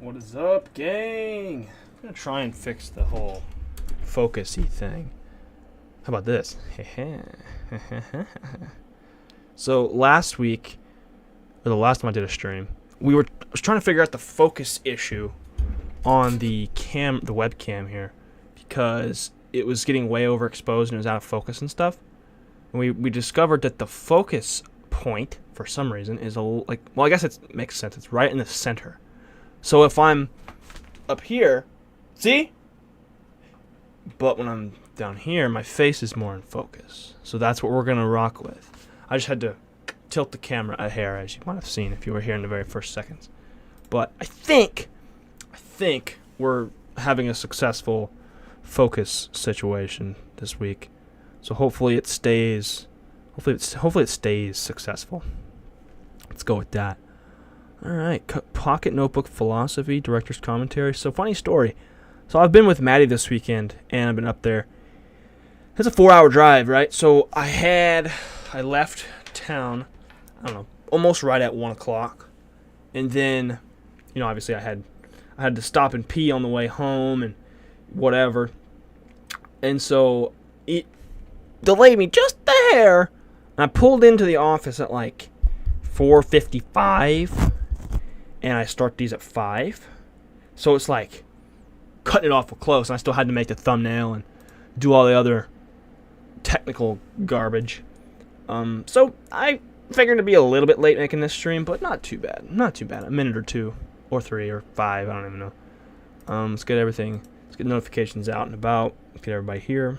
What is up, gang? I'm gonna try and fix the whole focusy thing. How about this? So last week, or the last time I did a stream, I was trying to figure out the focus issue on the webcam here, because it was getting way overexposed and it was out of focus and stuff. And we discovered that the focus point, for some reason, is I guess it makes sense. It's right in the center. So if I'm up here, see? But when I'm down here, my face is more in focus. So that's what we're going to rock with. I just had to tilt the camera a hair, as you might have seen if you were here in the very first seconds. But I think we're having a successful focus situation this week. So hopefully it stays successful. Let's go with that. All right, Pocket Notebook Philosophy, Director's Commentary. So funny story. So I've been with Maddie this weekend, and I've been up there. It's a 4-hour drive, right? So I left town, I don't know, almost right at 1 o'clock, and then, obviously I had to stop and pee on the way home and whatever, and so it delayed me just a hair, and I pulled into the office at like 4:55. And I start these at 5. So it's like cutting it off close. And I still had to make the thumbnail and do all the other technical garbage. So I figured it'd be a little bit late making this stream, but not too bad. Not too bad. A minute or 2 or 3 or 5. I don't even know. Let's get notifications out and about. Let's get everybody here.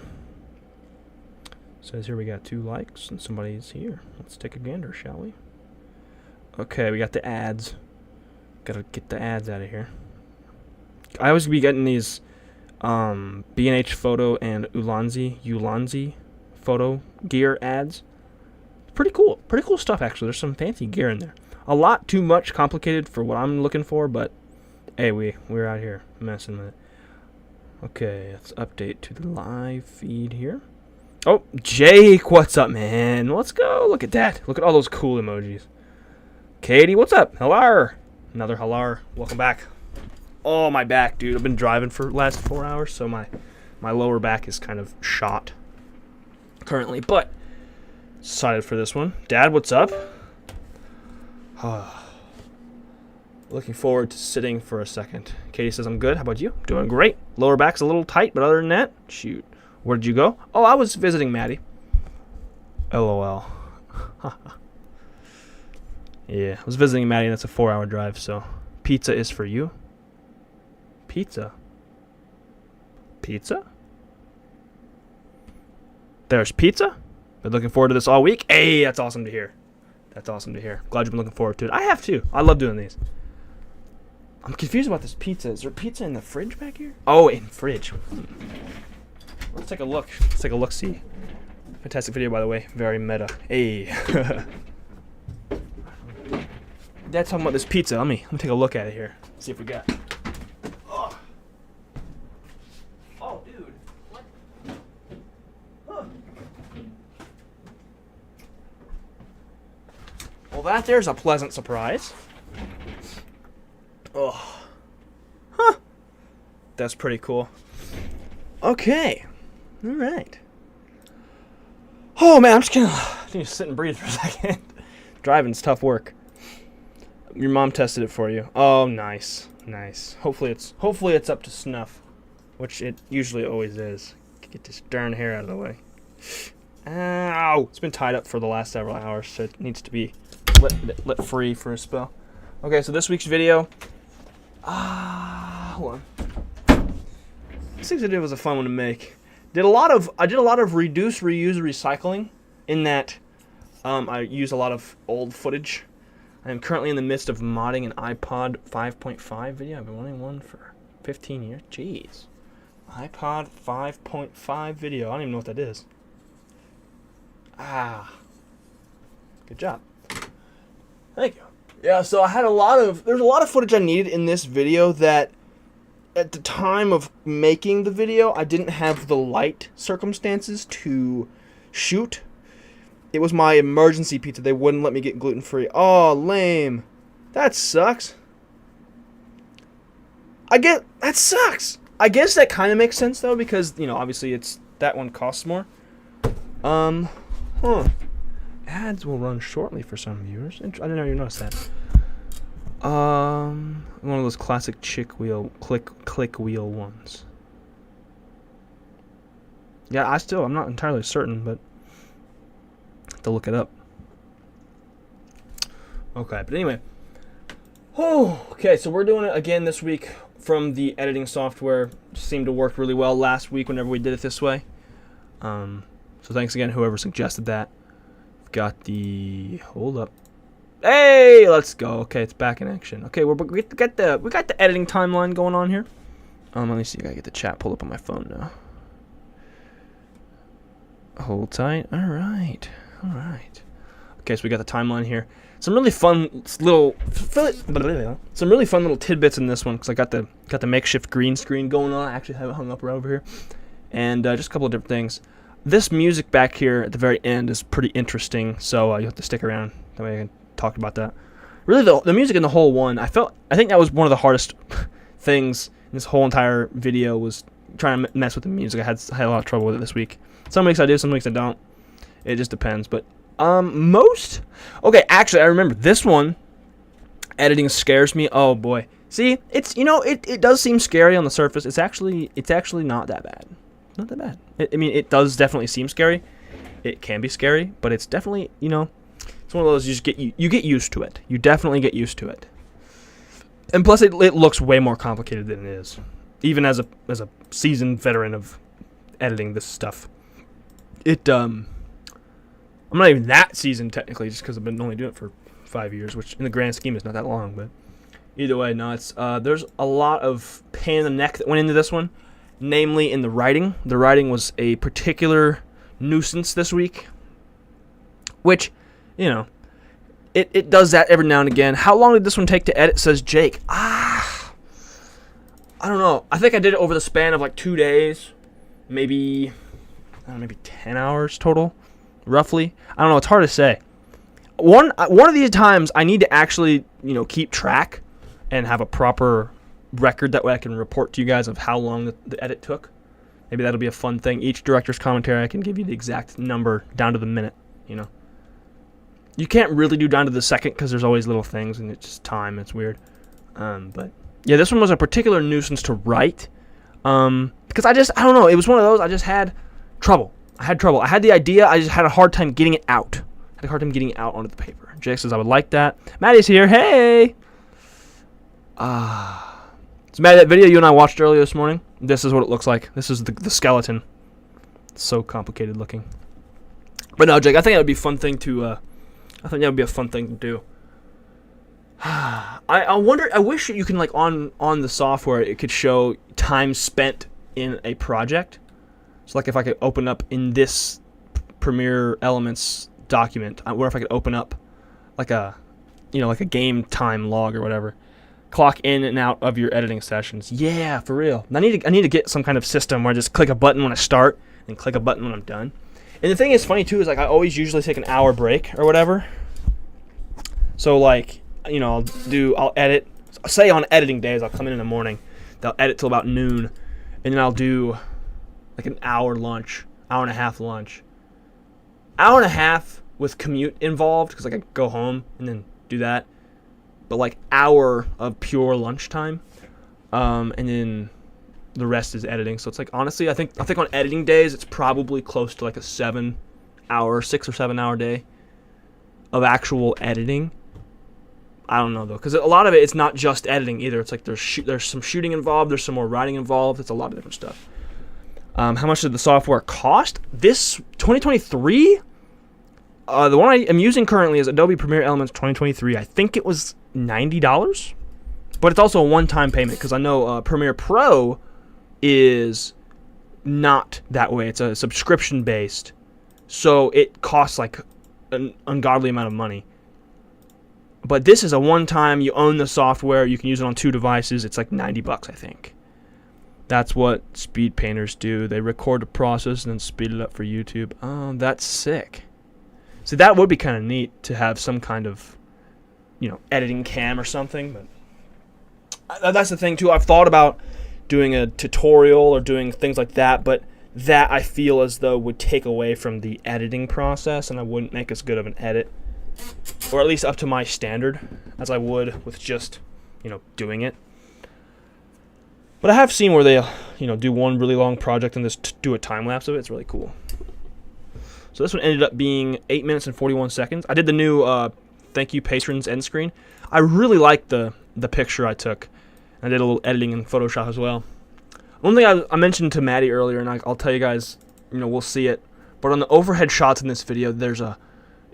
Says here we got 2 likes and somebody's here. Let's take a gander, shall we? Okay, we got the ads. Gotta get the ads out of here. I always be getting these B&H Photo and Ulanzi photo gear ads. Pretty cool stuff, actually. There's some fancy gear in there. A lot too much complicated for what I'm looking for, but hey, we're out here messing with it. Okay, let's update to the live feed here. Oh, Jake, what's up, man? Let's go. Look at that. Look at all those cool emojis. Katie, what's up? Hello. Another halar. Welcome back. Oh, my back, dude. I've been driving for the last 4 hours, so my lower back is kind of shot currently, but excited for this one. Dad, what's up? Looking forward to sitting for a second. Katie says I'm good. How about you? Doing great. Lower back's a little tight, but other than that, shoot. Where did you go? Oh, I was visiting Maddie. LOL. Yeah, I was visiting Maddie, and it's a 4-hour drive, so pizza is for you. Pizza? There's pizza? Been looking forward to this all week? Hey, that's awesome to hear. Glad you've been looking forward to it. I have too. I love doing these. I'm confused about this pizza. Is there pizza in the fridge back here? Oh, in fridge. Let's take a look. See. Fantastic video, by the way. Very meta. Hey. Dad's talking about this pizza. Let me take a look at it here. See if we got. Oh, dude. What? Huh. Well, there's a pleasant surprise. Oh. Huh. That's pretty cool. Okay. All right. Oh man, I'm just gonna need to sit and breathe for a second. Driving's tough work. Your mom tested it for you. Oh, nice. Hopefully it's up to snuff, which it usually always is. Get this darn hair out of the way. Ow! It's been tied up for the last several hours, so it needs to be let free for a spell. Okay, so this week's video. Hold on. This week's video was a fun one to make. I did a lot of reduce, reuse, recycling. In that, I use a lot of old footage. I am currently in the midst of modding an iPod 5.5 video. I've been wanting one for 15 years. Jeez. iPod 5.5 video. I don't even know what that is. Good job. Thank you. Yeah, so there's a lot of footage I needed in this video that at the time of making the video, I didn't have the light circumstances to shoot. It was my emergency pizza. They wouldn't let me get gluten-free. Oh, lame. That sucks. I get that sucks. I guess that kind of makes sense though, because obviously it's that one costs more. Ads will run shortly for some viewers. I didn't know you noticed that. One of those classic click wheel ones. Yeah, I'm not entirely certain, but I have to look it up. Okay, but anyway. Oh, okay, so we're doing it again this week from the editing software. Seemed to work really well last week whenever we did it this way. So thanks again, whoever suggested that. We've got the hold up. Hey, let's go. Okay, it's back in action. Okay, we got the editing timeline going on here. Let me see. I gotta get the chat pulled up on my phone now. Hold tight. All right. Okay, so we got the timeline here. Some really fun little tidbits in this one because I got the makeshift green screen going on. I actually have it hung up right over here, and just a couple of different things. This music back here at the very end is pretty interesting, so you have to stick around. That way I can talk about that. Really, the music in the whole one, I think that was one of the hardest things in this whole entire video was trying to mess with the music. I had a lot of trouble with it this week. Some weeks I do, some weeks I don't. It just depends, but actually I remember this one editing scares me. Oh boy. See, it's it does seem scary on the surface. It's actually not that bad. Not that bad. It does definitely seem scary. It can be scary, but it's definitely, it's one of those you get used to it. You definitely get used to it. And plus it looks way more complicated than it is. Even as a seasoned veteran of editing this stuff. I'm not even that seasoned technically, just because I've been only doing it for 5 years, which in the grand scheme is not that long. But either way, no, it's there's a lot of pain in the neck that went into this one, namely in the writing. The writing was a particular nuisance this week, which, it does that every now and again. How long did this one take to edit? Says Jake. I don't know. I think I did it over the span of like 2 days, maybe 10 hours total. Roughly, I don't know. It's hard to say. One of these times, I need to actually, keep track and have a proper record. That way, I can report to you guys of how long the edit took. Maybe that'll be a fun thing. Each director's commentary, I can give you the exact number down to the minute. You can't really do down to the second because there's always little things and it's just time. It's weird. But yeah, this one was a particular nuisance to write. Because I don't know. It was one of those. I just had trouble. I had the idea. I just had a hard time getting it out. Onto the paper. Jake says I would like that. Maddie's here. Hey. So Maddie, that video you and I watched earlier this morning. This is what it looks like. This is the skeleton. It's so complicated looking. But no, Jake, I think that would be a fun thing to. Do. I wonder. I wish you can on the software it could show time spent in a project. So if I could open up in this Premiere Elements document, I wonder if I could open up like a game time log or whatever. Clock in and out of your editing sessions. Yeah, for real. I need to get some kind of system where I just click a button when I start and click a button when I'm done. And the thing is funny too is I always usually take an hour break or whatever. So I'll edit. Say on editing days I'll come in the morning. I'll edit till about noon, and then I'll do an hour lunch, hour and a half lunch. Hour and a half with commute involved because I go home and then do that. But hour of pure lunchtime, and then the rest is editing. So it's honestly, I think on editing days it's probably close to a 6 or 7 hour day of actual editing. I don't know though, because a lot of it's not just editing either. It's there's some shooting involved, there's some more writing involved. It's a lot of different stuff. How much did the software cost? This 2023, the one I am using currently is Adobe Premiere Elements 2023. I think it was $90, but it's also a one-time payment because I know Premiere Pro is not that way. It's a subscription-based, so it costs an ungodly amount of money. But this is a one-time. You own the software. You can use it on 2 devices. It's $90, I think. That's what speed painters do. They record the process and then speed it up for YouTube. Oh, that's sick. See, that would be kind of neat to have some kind of, editing cam or something. But that's the thing too. I've thought about doing a tutorial or doing things like that, but that I feel as though would take away from the editing process, and I wouldn't make as good of an edit, or at least up to my standard, as I would with just, doing it. But I have seen where they, do one really long project and just do a time lapse of it. It's really cool. So this one ended up being 8 minutes and 41 seconds. I did the new thank you patrons end screen. I really liked the picture I took. I did a little editing in Photoshop as well. One thing I mentioned to Maddie earlier, and I'll tell you guys, we'll see it. But on the overhead shots in this video,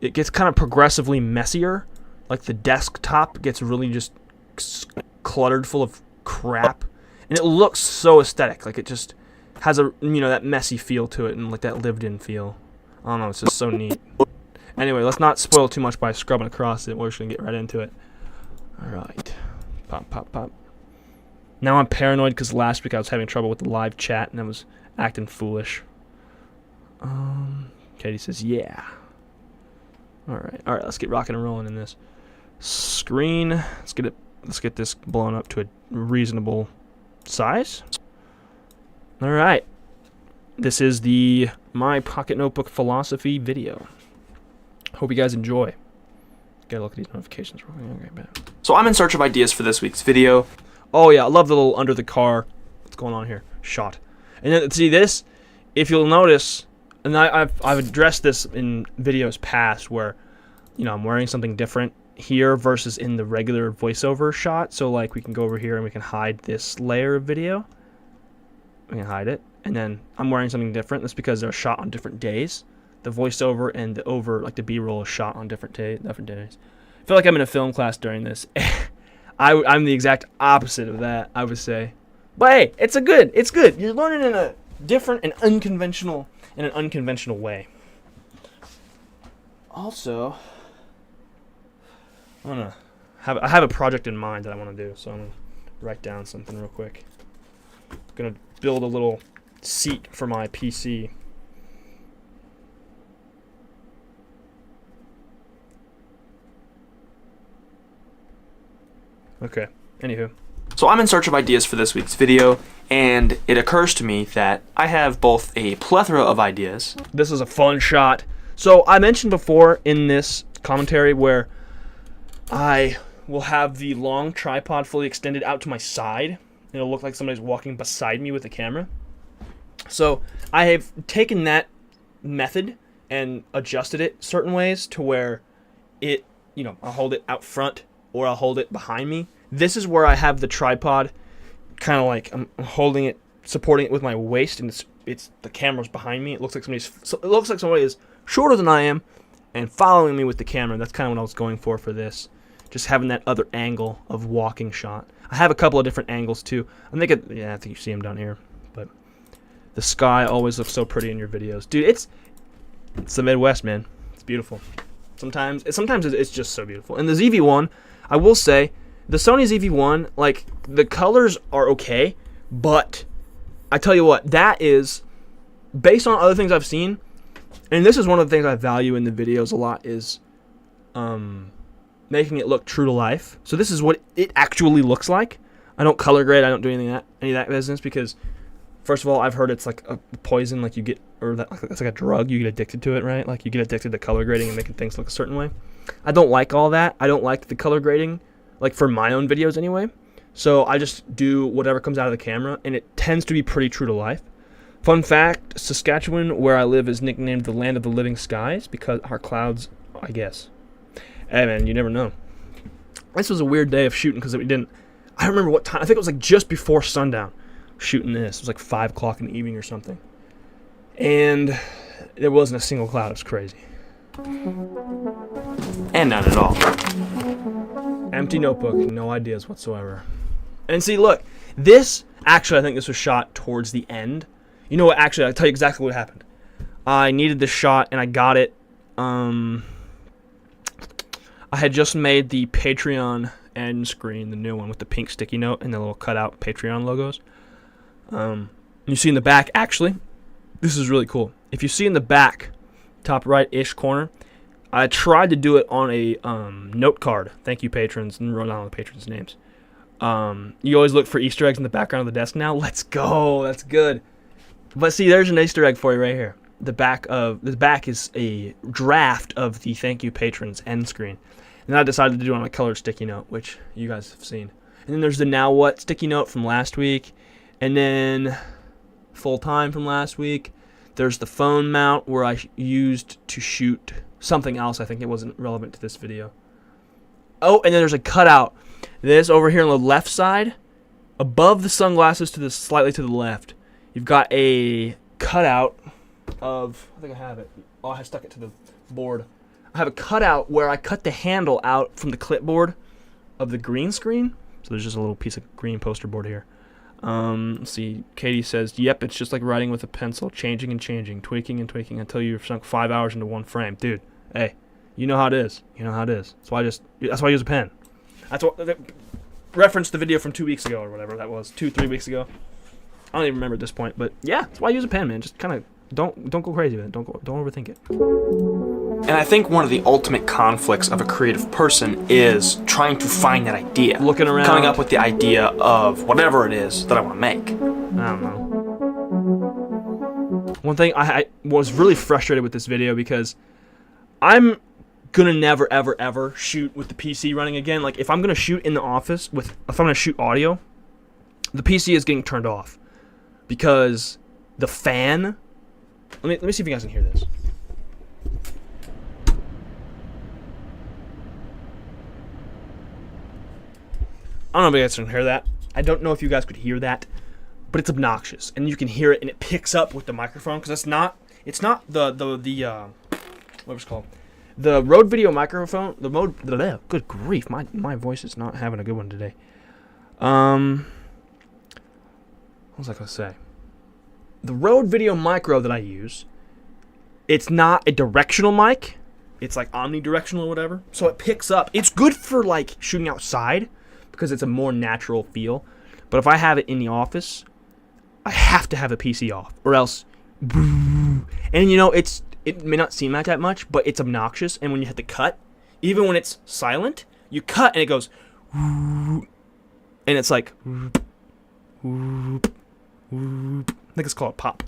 it gets kind of progressively messier. Like the desktop gets really just cluttered full of crap. And it looks so aesthetic. Like it just has that messy feel to it and like that lived-in feel. I don't know, it's just so neat. Anyway, let's not spoil too much by scrubbing across it. We're just going to get right into it. Alright. Pop, pop, pop. Now I'm paranoid because last week I was having trouble with the live chat and I was acting foolish. Katie says, yeah. Alright, let's get rocking and rolling in this. Screen. Let's get this blown up to a reasonable size. Alright. This is the My Pocket Notebook Philosophy video. Hope you guys enjoy. Gotta look at these notifications real quick. Okay, bad. So I'm in search of ideas for this week's video. Oh yeah, I love the little under the car, what's going on here, shot. And then see this, if you'll notice, and I've addressed this in videos past where, I'm wearing something different here versus in the regular voiceover shot. So like we can go over here and we can hide this layer of video. We can hide it. And then I'm wearing something different. That's because they're shot on different days. The voiceover and the B-roll is shot on different days. I feel like I'm in a film class during this. I'm the exact opposite of that, I would say. But hey, it's good. You're learning in a different and unconventional way. Also, I have a project in mind that I want to do, so I'm gonna write down something real quick. I'm gonna build a little seat for my PC. Okay, anywho. So I'm in search of ideas for this week's video, and it occurs to me that I have both a plethora of ideas. This is a fun shot. So I mentioned before in this commentary where I will have the long tripod fully extended out to my side, and it'll look like somebody's walking beside me with the camera. So I have taken that method and adjusted it certain ways to where it, I'll hold it out front or I'll hold it behind me. This is where I have the tripod kind of like I'm holding it, supporting it with my waist, and it's the camera's behind me. It looks like somebody is shorter than I am and following me with the camera. That's kind of what I was going for this. Just having that other angle of walking shot. I have a couple of different angles too. I think you see them down here. But the sky always looks so pretty in your videos, dude. It's the Midwest, man. It's beautiful. Sometimes it's just so beautiful. And the ZV-1, I will say, the Sony ZV-1, like the colors are okay, but I tell you what, that is based on other things I've seen, and this is one of the things I value in the videos a lot is making it look true to life. So this is what it actually looks like. I don't color grade. I don't do any of that business because, first of all, I've heard it's like a poison, like you get, or that it's like a drug. You get addicted to it, right? Like you get addicted to color grading and making things look a certain way. I don't like all that. I don't like the color grading, like for my own videos anyway. So I just do whatever comes out of the camera, and it tends to be pretty true to life. Fun fact, Saskatchewan, where I live, is nicknamed the land of the living skies because our clouds, I guess. Hey man, you never know. This was a weird day of shooting because I don't remember what time. I think it was like just before sundown shooting this. It was like 5 o'clock in the evening or something. And there wasn't a single cloud. It was crazy. And none at all. Empty notebook, no ideas whatsoever. And see, look, this, actually I think this was shot towards the end. You know what, actually, I'll tell you exactly what happened. I needed this shot, and I got it. I had just made the Patreon end screen, the new one with the pink sticky note and the little cutout Patreon logos. You see in the back, actually, this is really cool. If you see in the back, top right-ish corner, I tried to do it on a note card. Thank you, patrons, and wrote down all the patrons' names. You always look for Easter eggs in the background of the desk now. Let's go. That's good. But see, there's an Easter egg for you right here. The back is a draft of the thank you patrons end screen. And I decided to do it on a colored sticky note, which you guys have seen. And then there's the now what sticky note from last week. And then full time from last week. There's the phone mount where I used to shoot something else. I think it wasn't relevant to this video. Oh, and then there's a cutout. This over here on the left side, above the sunglasses to the slightly to the left, you've got a cutout of, I think I have it. Oh, I stuck it to the board. I have a cutout where I cut the handle out from the clipboard of the green screen. So there's just a little piece of green poster board here. Let's see. Katie says, yep, it's just like writing with a pencil, changing and changing, tweaking and tweaking until you've sunk 5 hours into one frame. Dude, hey, you know how it is. You know how it is. That's why I use a pen. That's what reference the video from 2 weeks ago or whatever that was, 2-3 weeks ago. I don't even remember at this point, but yeah, that's why I use a pen, man. Just kind of don't go crazy with it. Don't overthink it. And I think one of the ultimate conflicts of a creative person is trying to find that idea. Looking around. Coming up with the idea of whatever it is that I want to make. I don't know. One thing, I was really frustrated with this video because I'm gonna never, ever, ever shoot with the PC running again. Like, if I'm gonna shoot in the office, if I'm gonna shoot audio, the PC is getting turned off. Because the fan... Let me see if you guys can hear this. I don't know if you guys can hear that. I don't know if you guys could hear that, but it's obnoxious, and you can hear it, and it picks up with the microphone because it's not the what's it called, the Rode Video microphone. Good grief, my voice is not having a good one today. What was I gonna say? The Rode Video Micro that I use, it's not a directional mic. It's like omnidirectional or whatever. So it picks up. It's good for like shooting outside because it's a more natural feel. But if I have it in the office, I have to have the PC off or else. And you know, it may not seem like that much, but it's obnoxious. And when you hit the cut, even when it's silent, you cut and it goes, and it's like, I think it's called pop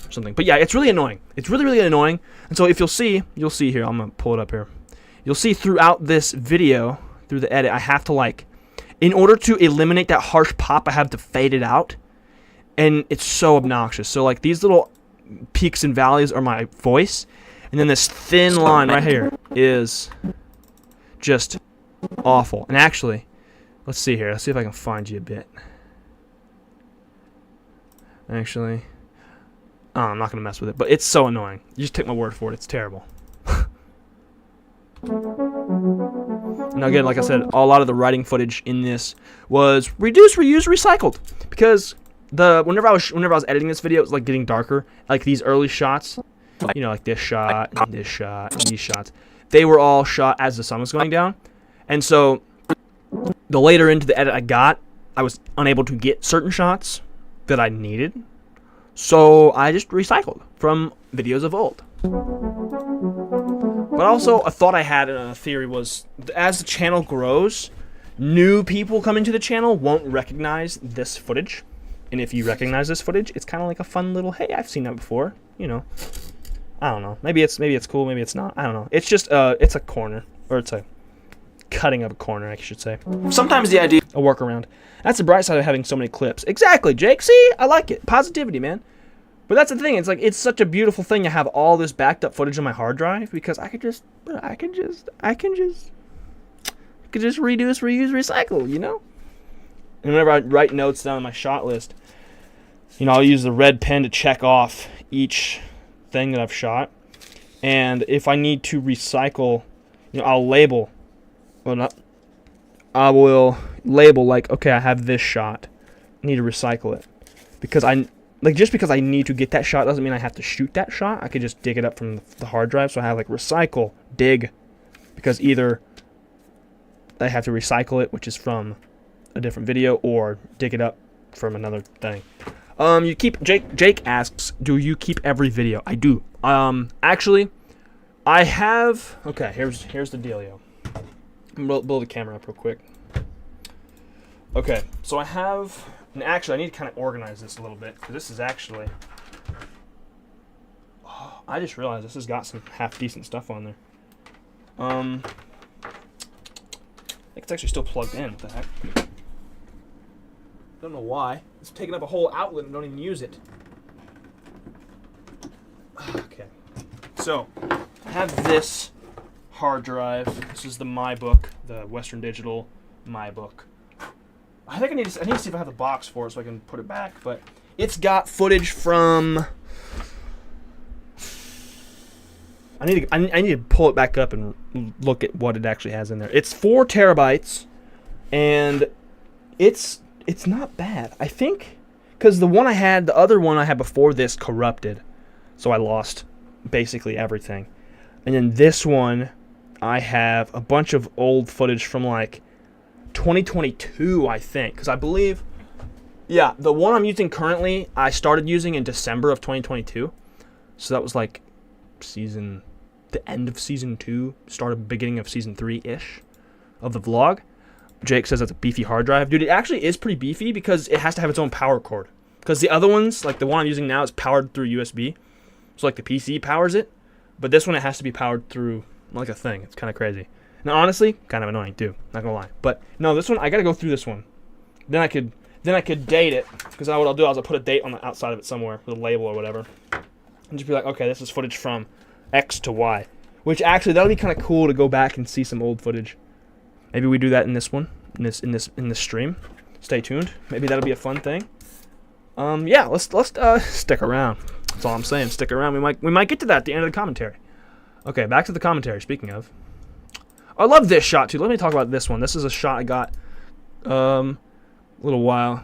or something. But yeah, it's really annoying. It's really, really annoying. And so if you'll see here, I'm going to pull it up here. You'll see throughout this video, through the edit, I have to like, in order to eliminate that harsh pop, I have to fade it out. And it's so obnoxious. So like these little peaks and valleys are my voice. And then this thin line right here is just awful. And actually, let's see here. Let's see if I can find you a bit. Actually, I'm not going to mess with it, but it's so annoying. You just take my word for it. It's terrible. Now again, like I said, a lot of the writing footage in this was reduced, reused, recycled. Because whenever I was editing this video, it was like getting darker. Like these early shots, you know, like this shot, and this shot, and these shots. They were all shot as the sun was going down. And so, the later into the edit I was unable to get certain shots that I needed, so I just recycled from videos of old. But also, a thought I had in a theory was, as the channel grows, new people coming to the channel won't recognize this footage, and if you recognize this footage, it's kind of like a fun little, hey, I've seen that before, you know. I don't know. Maybe it's cool, maybe it's not. I don't know. It's just it's a corner, or it's a cutting of a corner, I should say. Sometimes the idea... A workaround. That's the bright side of having so many clips. Exactly, Jake. See? I like it. Positivity, man. But that's the thing. It's like, it's such a beautiful thing to have all this backed up footage on my hard drive because I could just reduce, reuse, recycle, you know? And whenever I write notes down on my shot list, you know, I'll use the red pen to check off each thing that I've shot. And if I need to recycle, you know, I'll label... I will label like, okay, I have this shot. I need to recycle it. Because just because I need to get that shot doesn't mean I have to shoot that shot. I could just dig it up from the hard drive. So I have like recycle, dig. Because either I have to recycle it, which is from a different video, or dig it up from another thing. You keep, Jake asks, do you keep every video? I do. Actually, I have, okay, here's the dealio. I'm going to blow the camera up real quick. Okay, so I have, and actually I need to kind of organize this a little bit, because this is actually, oh, I just realized this has got some half decent stuff on there. I think it's actually still plugged in. What the heck? Don't know why. It's taking up a whole outlet and don't even use it. Okay. So, I have this hard drive. This is the MyBook, the Western Digital MyBook. I think I need to see if I have the box for it so I can put it back, but it's got footage from... I need to pull it back up and look at what it actually has in there. It's 4 terabytes, and it's not bad. I think because the other one I had before this corrupted, so I lost basically everything. And then this one, I have a bunch of old footage from like 2022, I think, because I believe, yeah, the one I'm using currently, I started using in December of 2022, so that was like the end of season 2, beginning of season 3-ish of the vlog. Jake says that's a beefy hard drive. Dude, it actually is pretty beefy because it has to have its own power cord. Because the other ones, like the one I'm using now, is powered through USB. So like the PC powers it. But this one, it has to be powered through like a thing. It's kind of crazy. Now, honestly, kind of annoying too. Not gonna lie. But no, this one, I gotta go through this one. Then I could date it. Because what I'll do is I'll put a date on the outside of it somewhere with a label or whatever. And just be like, okay, this is footage from X to Y. Which actually, that would be kind of cool to go back and see some old footage. Maybe we do that in this one, in this stream. Stay tuned. Maybe that'll be a fun thing. Yeah, let's stick around. That's all I'm saying. Stick around. We might get to that at the end of the commentary. Okay, back to the commentary. Speaking of, I love this shot too. Let me talk about this one. This is a shot I got a little while.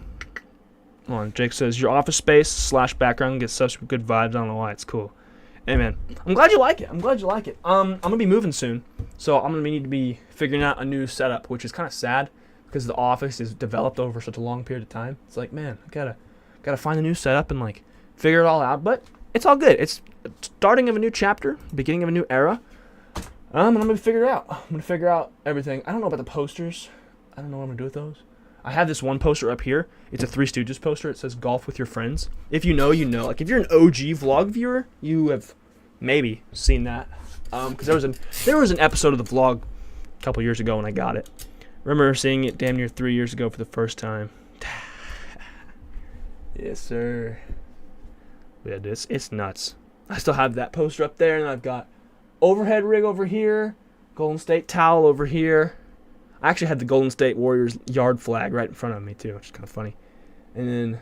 Hold on. Jake says your office space / background gets such good vibes. I don't know why. It's cool. Hey man, I'm glad you like it. I'm gonna be moving soon, so I'm gonna need to be figuring out a new setup, which is kind of sad because the office is developed over such a long period of time. It's like, man, I gotta find a new setup and like figure it all out. But it's all good. It's starting of a new chapter, beginning of a new era. And I'm gonna figure it out. I'm gonna figure out everything. I don't know about the posters. I don't know what I'm gonna do with those. I have this one poster up here. It's a Three Stooges poster. It says "Golf with your friends." If you know, you know. Like if you're an OG vlog viewer, you have maybe seen that. Because there was an episode of the vlog a couple years ago when I got it. Remember seeing it damn near 3 years ago for the first time. Yes, sir. Yeah, it's nuts. I still have that poster up there, and I've got overhead rig over here, Golden State towel over here. I actually had the Golden State Warriors yard flag right in front of me too, which is kind of funny. And then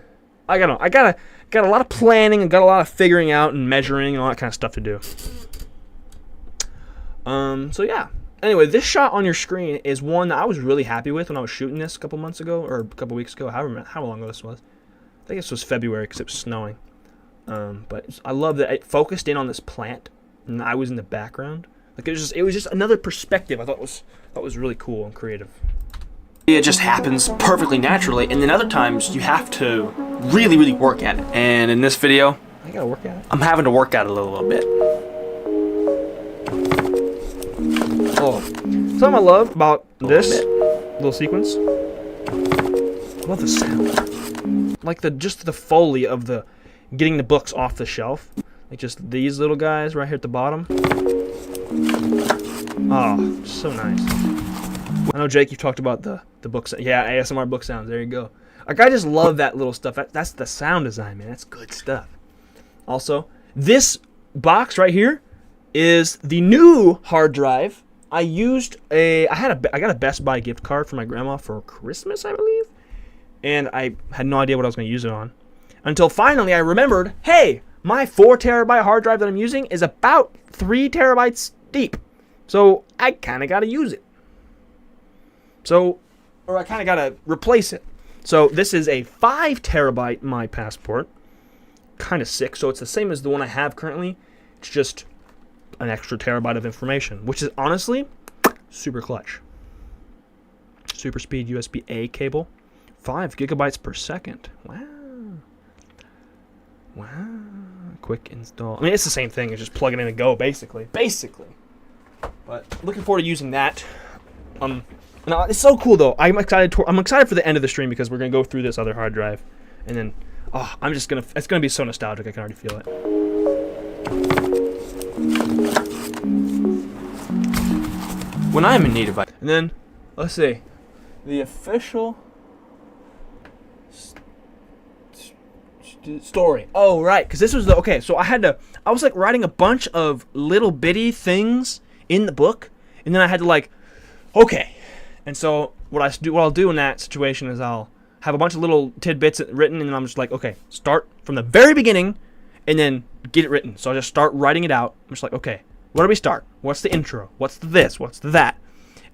I got a lot of planning and got a lot of figuring out and measuring and all that kind of stuff to do. So yeah. Anyway, this shot on your screen is one that I was really happy with when I was shooting this a couple months ago or a couple weeks ago. How long ago this was? I think this was February because it was snowing. But I love that it focused in on this plant and I was in the background. Like it was just another perspective I thought was really cool and creative. It just happens perfectly naturally, and then other times you have to really, really work at it. And in this video, I gotta work at it. I'm having to work at it a little bit. Oh, something I love about this little sequence. I love the sound, like just the foley of the getting the books off the shelf, like just these little guys right here at the bottom. Oh, so nice. I know, Jake, you've talked about the book sound. Yeah, ASMR book sounds. There you go. Like, I just love that little stuff. That's the sound design, man. That's good stuff. Also, this box right here is the new hard drive. I got a Best Buy gift card for my grandma for Christmas, I believe. And I had no idea what I was going to use it on. Until finally I remembered, hey, my 4 terabyte hard drive that I'm using is about 3 terabytes deep. So I kind of got to use it. Or I kind of got to replace it. So this is a 5 terabyte My Passport. Kind of sick. So it's the same as the one I have currently. It's just an extra terabyte of information, which is honestly super clutch. Super speed USB-A cable. 5 gigabytes per second. Wow. Wow. Quick install. I mean, it's the same thing. It's just plug it in and go, basically. But looking forward to using that. And it's so cool though. I'm excited for the end of the stream because we're gonna go through this other hard drive, and then it's gonna be so nostalgic. I can already feel it. When I'm in need of, and then let's see, the official story. Oh right, because this was okay. So I was like writing a bunch of little bitty things in the book, and then I had to like, okay. And so what I'll do in that situation is I'll have a bunch of little tidbits written, and then I'm just like, okay, start from the very beginning, and then get it written. So I just start writing it out. I'm just like, okay, where do we start? What's the intro? What's the this? What's the that?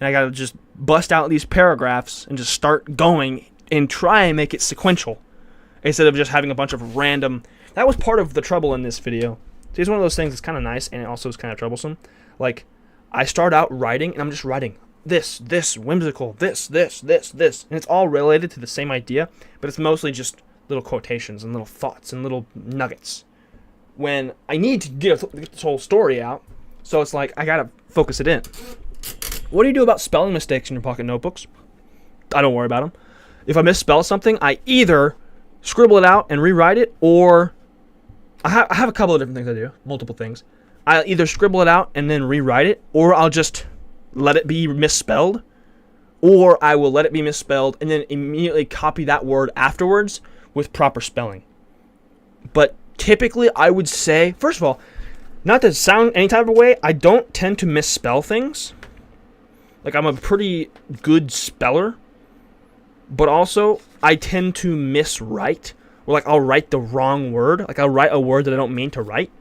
And I gotta just bust out these paragraphs and just start going and try and make it sequential instead of just having a bunch of random. That was part of the trouble in this video. See, it's one of those things that's kind of nice and it also is kind of troublesome. Like, I start out writing and I'm just writing this, whimsical, this, and it's all related to the same idea, but it's mostly just little quotations and little thoughts and little nuggets. When I need to get this whole story out, so it's like I gotta focus it in. What do you do about spelling mistakes in your pocket notebooks? I don't worry about them. If I misspell something, I either scribble it out and rewrite it, or I have a couple of different things I do, multiple things. I'll either scribble it out and then rewrite it, or I'll just let it be misspelled, or I will let it be misspelled and then immediately copy that word afterwards with proper spelling. But typically, I would say, first of all, not to sound any type of way, I don't tend to misspell things. Like, I'm a pretty good speller, but also I tend to miswrite, or like I'll write the wrong word. Like, I'll write a word that I don't mean to write.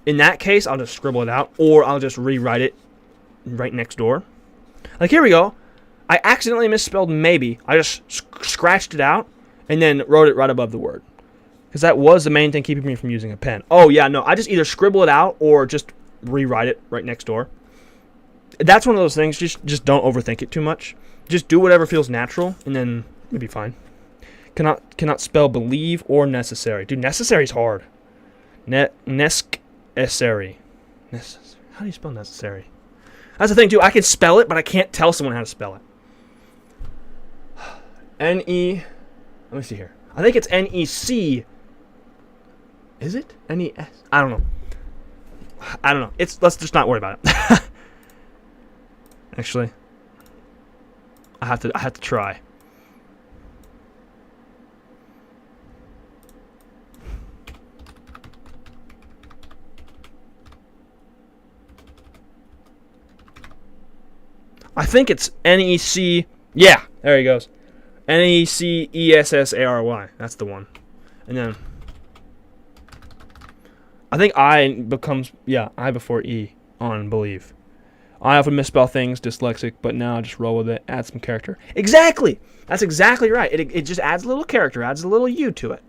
In that case, I'll just scribble it out, or I'll just rewrite it right next door. Like, here we go. I accidentally misspelled maybe. I just scratched it out and then wrote it right above the word, because that was the main thing keeping me from using a pen. Oh yeah, no, I just either scribble it out or just rewrite it right next door. That's one of those things. Just don't overthink it too much. Just do whatever feels natural, and then you'll be fine. Cannot spell believe or necessary. Dude, necessary is hard. Necessary. How do you spell necessary? That's the thing too. I can spell it, but I can't tell someone how to spell it. Let me see here. I think it's N-E-C. Is it? N-E-S? I don't know. Let's just not worry about it. Actually, I have to try. I think it's N-E-C. Yeah, there he goes. N-E-C-E-S-S-A-R-Y. That's the one. And then I think I becomes, I before E on believe. I often misspell things, dyslexic, but now I just roll with it, add some character. Exactly! That's exactly right. It just adds a little character, adds a little you to it.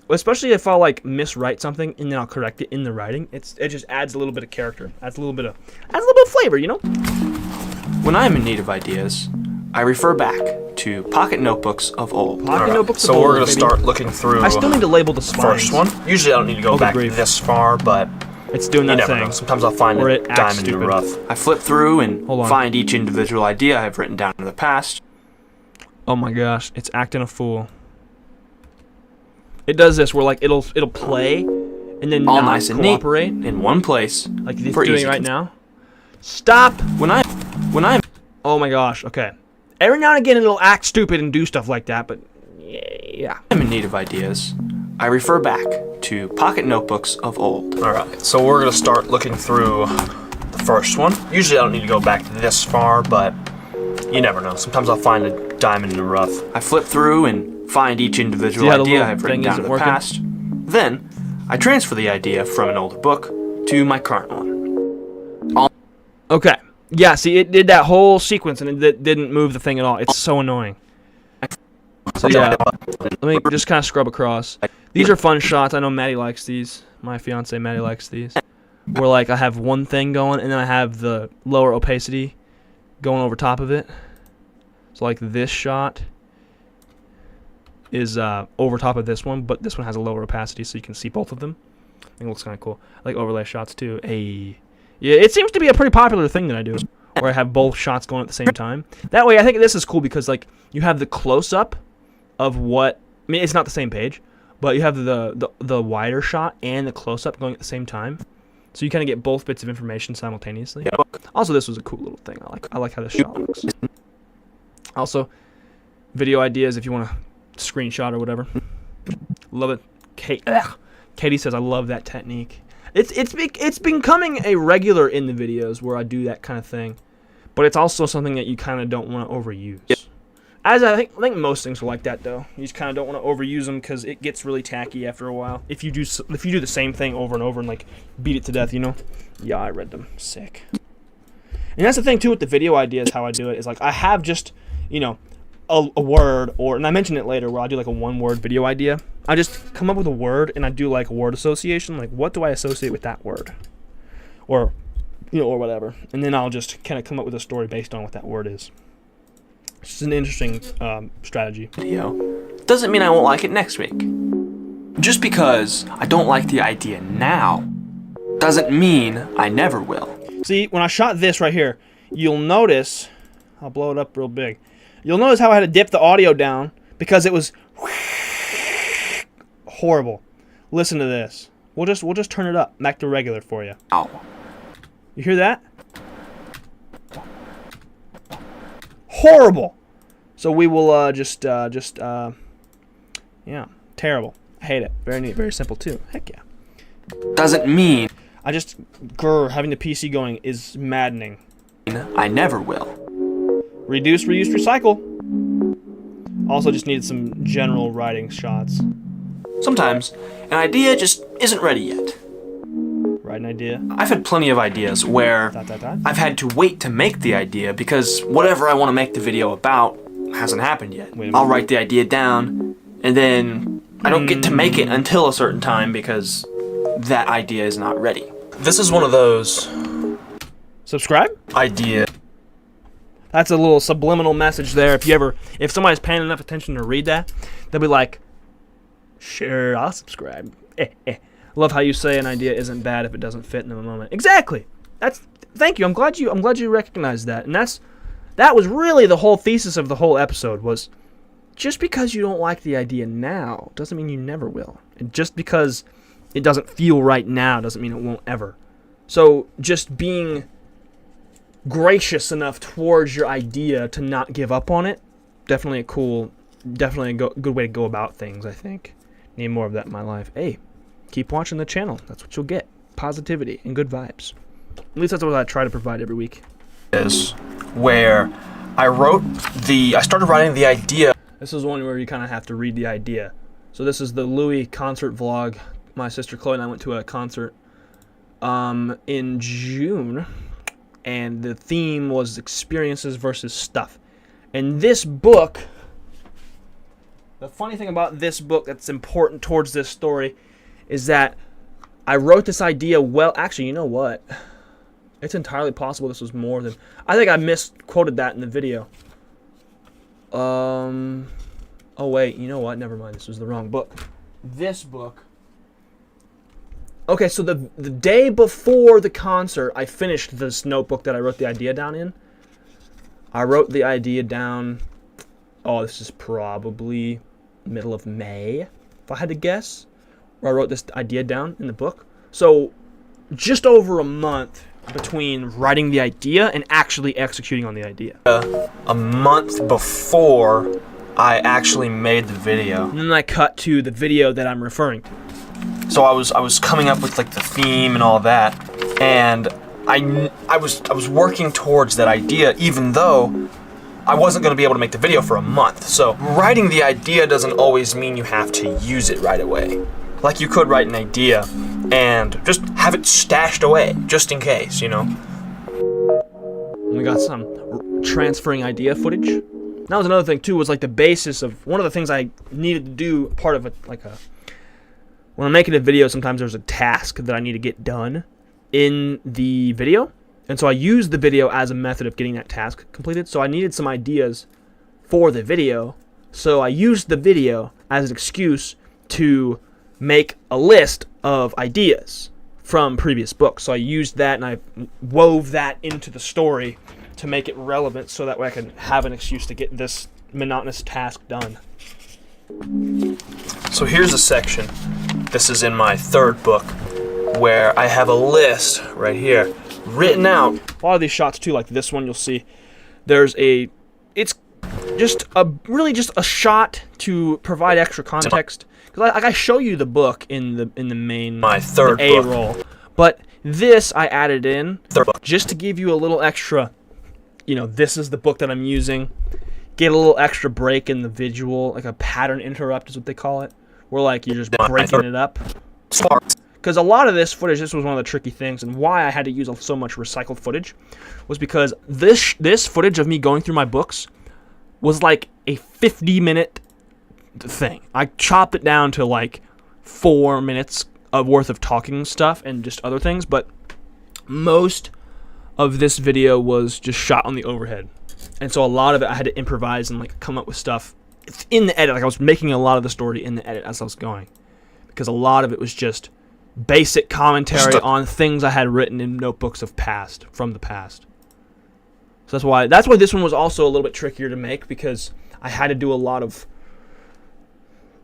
Especially if I'll like miswrite something and then I'll correct it in the writing. It just adds a little bit of character, adds a little bit of flavor, you know? When I'm in need of ideas, I refer back to pocket notebooks of old. Notebooks of old, we're going to start looking through. I still need to label the spines. First one. Usually I don't need to go back this far, but it's doing that you never thing. know. Sometimes I'll find a diamond in the rough. I flip through and find each individual idea I've written down in the past. Oh my gosh, it's acting a fool. It does this where like it'll play and then all nice and neat cooperate in one place. Like it's doing right now. Stop! When I'm Oh my gosh, okay. Every now and again it'll act stupid and do stuff like that, but yeah. I'm in need of ideas. I refer back to pocket notebooks of old. Alright, so we're going to start looking through the first one. Usually I don't need to go back this far, but you never know. Sometimes I'll find a diamond in the rough. I flip through and find each individual idea I've written down in the past. Then, I transfer the idea from an older book to my current one. Okay. Yeah, see, it did that whole sequence and it didn't move the thing at all. It's so annoying. So yeah, let me just kind of scrub across. These are fun shots. I know Maddie likes these. My fiance Maddie likes these. Where like I have one thing going and then I have the lower opacity going over top of it. So like this shot is over top of this one, but this one has a lower opacity so you can see both of them. I think it looks kind of cool. I like overlay shots too. Yeah, it seems to be a pretty popular thing that I do. where I have both shots going at the same time. That way, I think this is cool because like you have the close-up of what, I mean, it's not the same page, but you have the wider shot and the close-up going at the same time. So you kind of get both bits of information simultaneously. Also, this was a cool little thing. I like how this shot looks. Also, video ideas if you want to screenshot or whatever. Love it. Katie says, I love that technique. It's becoming a regular in the videos where I do that kind of thing. But it's also something that you kind of don't want to overuse. Yep. As I think most things are like that, though. You just kind of don't want to overuse them because it gets really tacky after a while. If you do the same thing over and over and like beat it to death, you know. Yeah, I read them. Sick. And that's the thing too with the video ideas. How I do it is like I have just a word, and I mention it later where I do like a one-word video idea. I just come up with a word and I do like a word association. Like what do I associate with that word, or or whatever, and then I'll just kind of come up with a story based on what that word is. It's an interesting strategy. Video doesn't mean I won't like it next week. Just because I don't like the idea now doesn't mean I never will. See, when I shot this right here, you'll notice, I'll blow it up real big. You'll notice how I had to dip the audio down because it was horrible. Listen to this. We'll just turn it up back to regular for you. Ow. You hear that? Horrible. So we will yeah, terrible. I hate it. Very neat, very simple too. Heck yeah. Doesn't mean having the PC going is maddening. I never will. Reduce, reuse, recycle. Also just needed some general writing shots. Sometimes an idea just isn't ready yet. Write an idea. I've had plenty of ideas where I've had to wait to make the idea because whatever I want to make the video about hasn't happened yet. I'll write the idea down and then I don't get to make it until a certain time because that idea is not ready. This is one of those subscribe idea. That's a little subliminal message there. If somebody's paying enough attention to read that, they'll be like, sure, I'll subscribe. Love how you say an idea isn't bad if it doesn't fit in a moment. Exactly. Thank you. I'm glad you recognized that. And that was really the whole thesis of the whole episode was just because you don't like the idea now doesn't mean you never will. And just because it doesn't feel right now doesn't mean it won't ever. So just being gracious enough towards your idea to not give up on it, definitely a good way to go about things, I think. Need more of that in my life. Hey, keep watching the channel. That's what you'll get. Positivity and good vibes. At least that's what I try to provide every week. Is where I started writing the idea. This is one where you kind of have to read the idea. So this is the Louis concert vlog. My sister Chloe and I went to a concert in June, and the theme was experiences versus stuff. And this book, the funny thing about this book that's important towards this story is that I wrote this idea actually, you know what? It's entirely possible this was more than... I think I misquoted that in the video. Oh, wait. You know what? Never mind. This was the wrong book. This book... Okay, so the day before the concert, I finished this notebook that I wrote the idea down in. I wrote the idea down... Oh, this is probably middle of May, if I had to guess. Where I wrote this idea down in the book. So, just over a month between writing the idea and actually executing on the idea. A month before I actually made the video. And then I cut to the video that I'm referring to. So I was coming up with like the theme and all that, and I was working towards that idea even though I wasn't going to be able to make the video for a month. So writing the idea doesn't always mean you have to use it right away. Like you could write an idea and just have it stashed away, just in case, you know? We got some transferring idea footage. That was another thing too, was like the basis of one of the things I needed to do, part of when I'm making a video, sometimes there's a task that I need to get done in the video. And so I used the video as a method of getting that task completed. So I needed some ideas for the video. So I used the video as an excuse to make a list of ideas from previous books. So I used that and I wove that into the story to make it relevant so that way I can have an excuse to get this monotonous task done. So here's a section. This is in my 3rd book where I have a list right here written out. A lot of these shots too, like this one, you'll see it's just a shot to provide extra context, because I show you the book in the main my 3rd A book. roll, but this I added in just to give you a little extra, this is the book that I'm using. Get a little extra break in the visual, like a pattern interrupt is what they call it, where like you're just breaking it up. Because a lot of this footage, this was one of the tricky things, and why I had to use so much recycled footage, was because this footage of me going through my books was like a 50-minute thing. I chopped it down to like 4 minutes worth of talking stuff and just other things, but most of this video was just shot on the overhead. And so a lot of it I had to improvise and like come up with stuff. It's in the edit. Like I was making a lot of the story in the edit as I was going, because a lot of it was just basic commentary on things I had written in notebooks from the past. So that's why this one was also a little bit trickier to make, because I had to do a lot of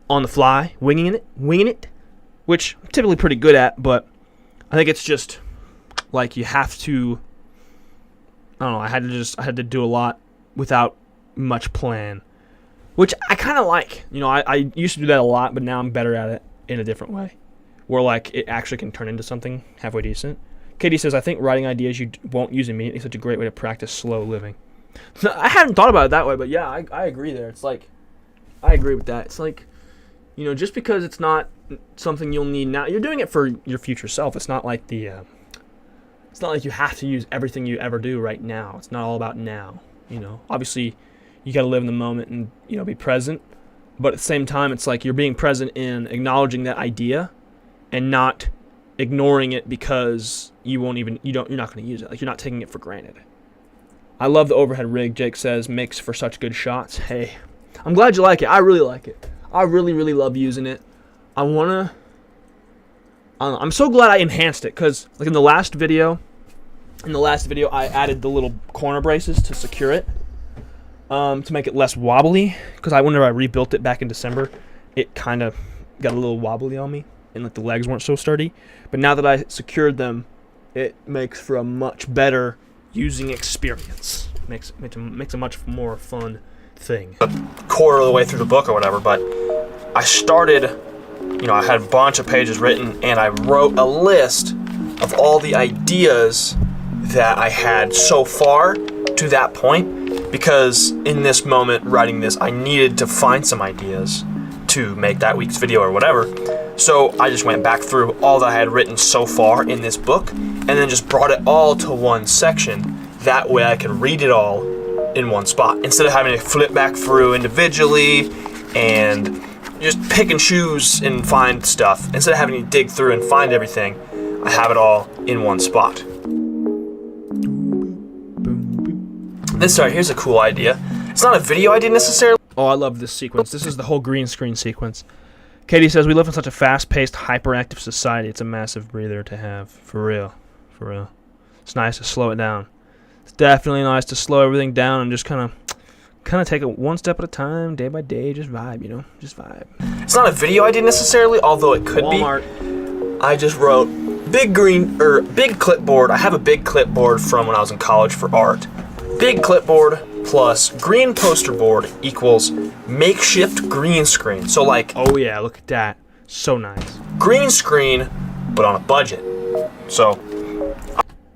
on the fly, winging it, which I'm typically pretty good at, but I think it's just like you have to, I don't know, I had to do a lot without much plan, which I kind of like. I used to do that a lot, but now I'm better at it in a different way, where like it actually can turn into something halfway decent. Katie says, I think writing ideas you won't use immediately is such a great way to practice slow living. I hadn't thought about it that way, but yeah, I agree there. It's like, I agree with that. It's like, just because it's not something you'll need now, you're doing it for your future self. It's not like it's not like you have to use everything you ever do right now. It's not all about now. Obviously you got to live in the moment and, be present. But at the same time, it's like you're being present in acknowledging that idea and not ignoring it because you're not going to use it. Like, you're not taking it for granted. I love the overhead rig, Jake says, makes for such good shots. Hey, I'm glad you like it. I really like it. I really, really love using it. I'm so glad I enhanced it, because like in the last video I added the little corner braces to secure it, to make it less wobbly, because whenever I rebuilt it back in December, it kind of got a little wobbly on me, and like the legs weren't so sturdy. But now that I secured them, it makes for a much better using experience. Makes a much more fun thing. A quarter of the way through the book or whatever, but I started, I had a bunch of pages written, and I wrote a list of all the ideas that I had so far to that point, because in this moment writing this, I needed to find some ideas to make that week's video or whatever. So I just went back through all that I had written so far in this book, and then just brought it all to one section. That way I could read it all in one spot, instead of having to flip back through individually and just pick and choose and find stuff. Instead of having to dig through and find everything, I have it all in one spot. This right here's a cool idea. It's not a video idea necessarily. Oh, I love this sequence. This is the whole green screen sequence. Katie says, we live in such a fast-paced, hyperactive society. It's a massive breather to have. For real. For real. It's nice to slow it down. It's definitely nice to slow everything down and just kind of take it one step at a time, day by day, just vibe, just vibe. It's not a video idea necessarily, although it could Walmart. be. I just wrote big clipboard. I have a big clipboard from when I was in college for art. Big clipboard plus green poster board equals makeshift green screen. So like, oh yeah, look at that. So nice. Green screen, but on a budget. So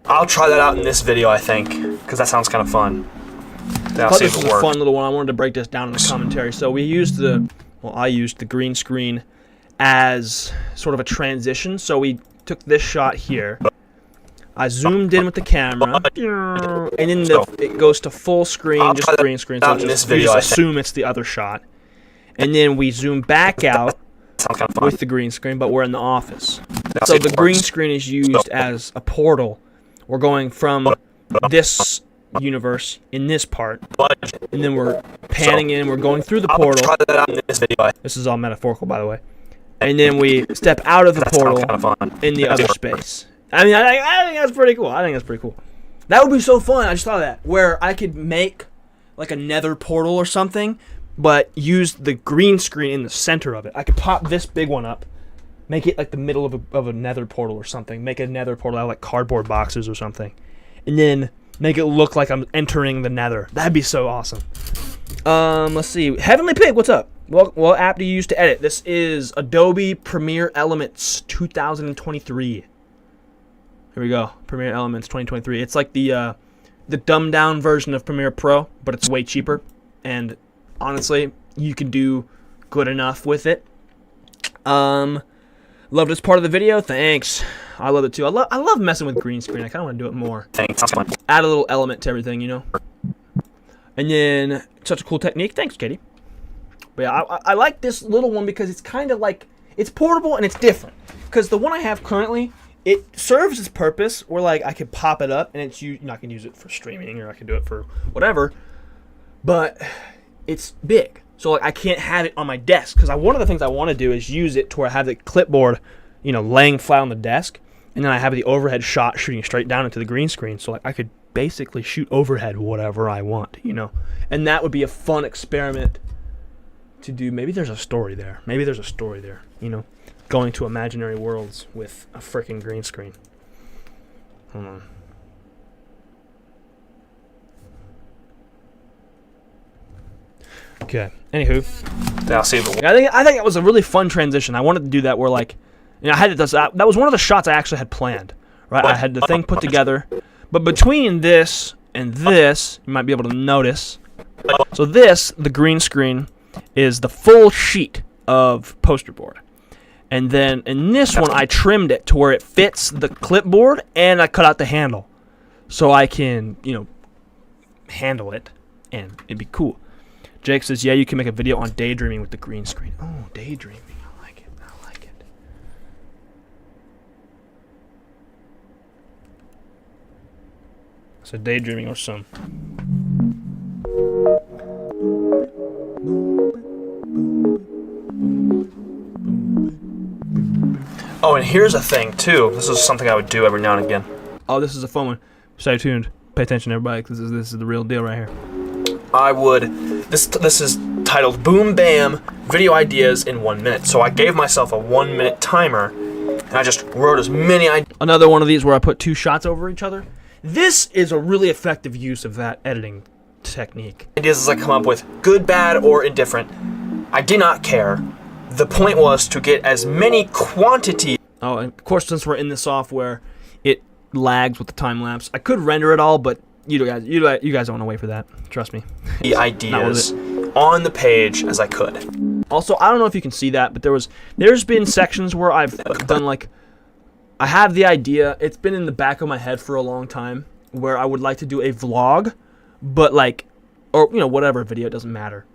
I'll try that out in this video, I think, because that sounds kind of fun. I thought this was a fun little one. I wanted to break this down in the commentary. So I used the green screen as sort of a transition. So we took this shot here. I zoomed in with the camera, and then it goes to full screen, just the green screen. So we just assume it's the other shot. And then we zoom back out with the green screen, but we're in the office. So the green screen is used as a portal. We're going from this universe in this part, and then we're panning in, we're going through the portal. This is all metaphorical, by the way. And then we step out of the portal in the other space. I mean, I think that's pretty cool. That would be so fun. I just thought of that. Where I could make like a nether portal or something, but use the green screen in the center of it. I could pop this big one up, make it like the middle of a nether portal or something. Make a nether portal out of like cardboard boxes or something. And then make it look like I'm entering the nether. That'd be so awesome. Let's see. Heavenly Pig, what's up? What app do you use to edit? This is Adobe Premiere Elements 2023. Here we go. Premiere Elements 2023. It's like the dumbed down version of Premiere Pro, but it's way cheaper. And honestly, you can do good enough with it. Love this part of the video. Thanks. I love it too. I love messing with green screen. I kind of want to do it more. Thanks. Add a little element to everything, you know. And then such a cool technique. Thanks, Katie. But yeah, I like this little one because it's kind of like it's portable and it's different. Because the one I have currently, it serves its purpose where like I could pop it up and it's I can use it for streaming or I can do it for whatever. But it's big, so like I can't have it on my desk because one of the things I want to do is use it to where I have the clipboard, laying flat on the desk, and then I have the overhead shot shooting straight down into the green screen. So like I could basically shoot overhead whatever I want, and that would be a fun experiment to do. Maybe there's a story there. Going to imaginary worlds with a freaking green screen. Hold on. Okay. Anywho, I'll save it. I think that was a really fun transition. I wanted to do that where I had that was one of the shots I actually had planned. Right, I had the thing put together, but between this and this, you might be able to notice. So the green screen, is the full sheet of poster board. And then in this one, I trimmed it to where it fits the clipboard, and I cut out the handle. So I can, handle it, and it'd be cool. Jake says, yeah, you can make a video on daydreaming with the green screen. Oh, daydreaming. I like it. So daydreaming or some. Oh, and here's a thing, too. This is something I would do every now and again. Oh, this is a fun one. Stay tuned. Pay attention, everybody, because this is the real deal right here. I would... This is titled Boom Bam Video Ideas in 1 minute. So I gave myself a 1 minute timer, and I just wrote as many ideas. Another one of these where I put two shots over each other. This is a really effective use of that editing technique. Ideas as I come up with, good, bad, or indifferent. I did not care. The point was to get as many quantity. Oh, and of course, since we're in the software, it lags with the time lapse. I could render it all, but you guys don't want to wait for that. Trust me. The ideas on the page as I could. Also, I don't know if you can see that, but there's been sections where I've done I have the idea. It's been in the back of my head for a long time where I would like to do a vlog, but or whatever video, it doesn't matter.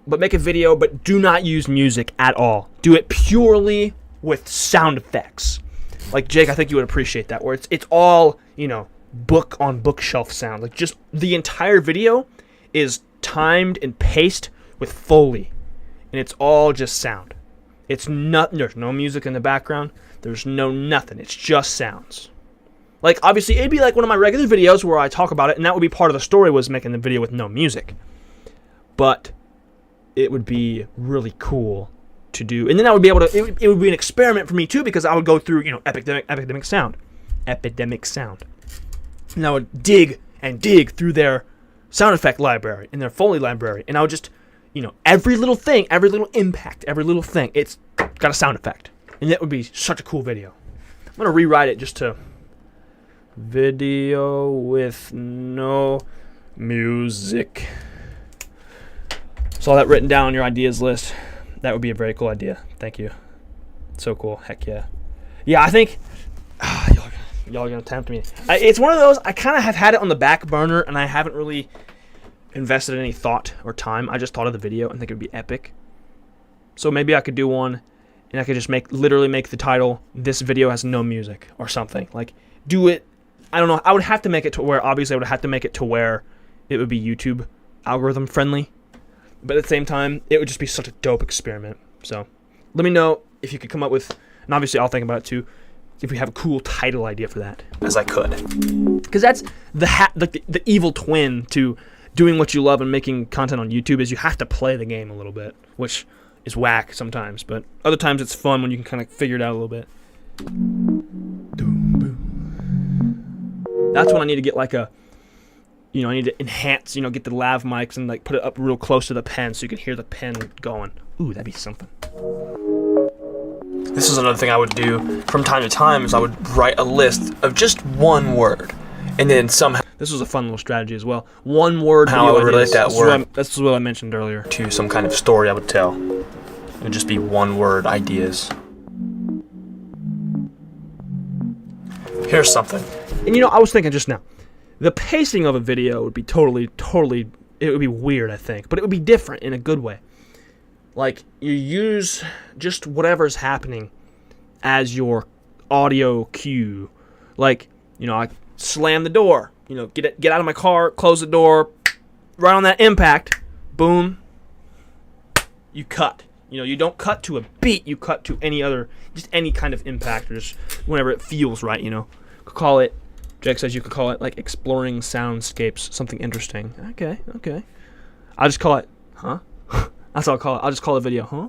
But make a video, but do not use music at all. Do it purely with sound effects. Like Jake, I think you would appreciate that, where it's all, book on bookshelf sound. Like just the entire video is timed and paced with Foley. And it's all just sound. There's no music in the background. There's no nothing. It's just sounds. Like obviously it'd be like one of my regular videos where I talk about it, and that would be part of the story, was making the video with no music. But it would be really cool to do, and then I would be able to. It would be an experiment for me too, because I would go through, epidemic sound, and I would dig through their sound effect library and their Foley library, and I would just, every little thing, every little impact, every little thing, it's got a sound effect, and that would be such a cool video. I'm gonna rewrite it just to video with no music. Saw that written down on your ideas list. That would be a very cool idea. Thank you. So cool. Heck yeah. Yeah, I think y'all are gonna tempt me. It's one of those, I kind of have had it on the back burner, and I haven't really invested any thought or time. I just thought of the video and think it would be epic. So maybe I could do one, and I could just literally make the title, "This video has no music," or something. Like, do it. I don't know. I would have to make it to where, obviously, I would have to make it to where it would be YouTube algorithm friendly. But at the same time, it would just be such a dope experiment. So let me know if you could come up with, and obviously I'll think about it too, if we have a cool title idea for that. As I could. Because that's the evil twin to doing what you love and making content on YouTube is you have to play the game a little bit, which is whack sometimes, but other times it's fun when you can kind of figure it out a little bit. That's when I need to get like a, I need to enhance, get the lav mics and like put it up real close to the pen so you can hear the pen going. Ooh, that'd be something. This is another thing I would do from time to time is I would write a list of just one word, and then somehow this was a fun little strategy as well. One word. How I would relate that word. That's what I mentioned earlier. To some kind of story I would tell. It would just be one word ideas. Here's something. And I was thinking just now, the pacing of a video would be totally, it would be weird, I think, but it would be different in a good way. Like, you use just whatever's happening as your audio cue. Like, I slam the door, get out of my car, close the door, right on that impact, boom, you cut. You don't cut to a beat, you cut to just any kind of impact, or just whenever it feels right, Could call it, Jake says you could call it, like, exploring soundscapes, something interesting. Okay. I'll just call it, huh? That's what I'll call it. I'll just call it a video, huh?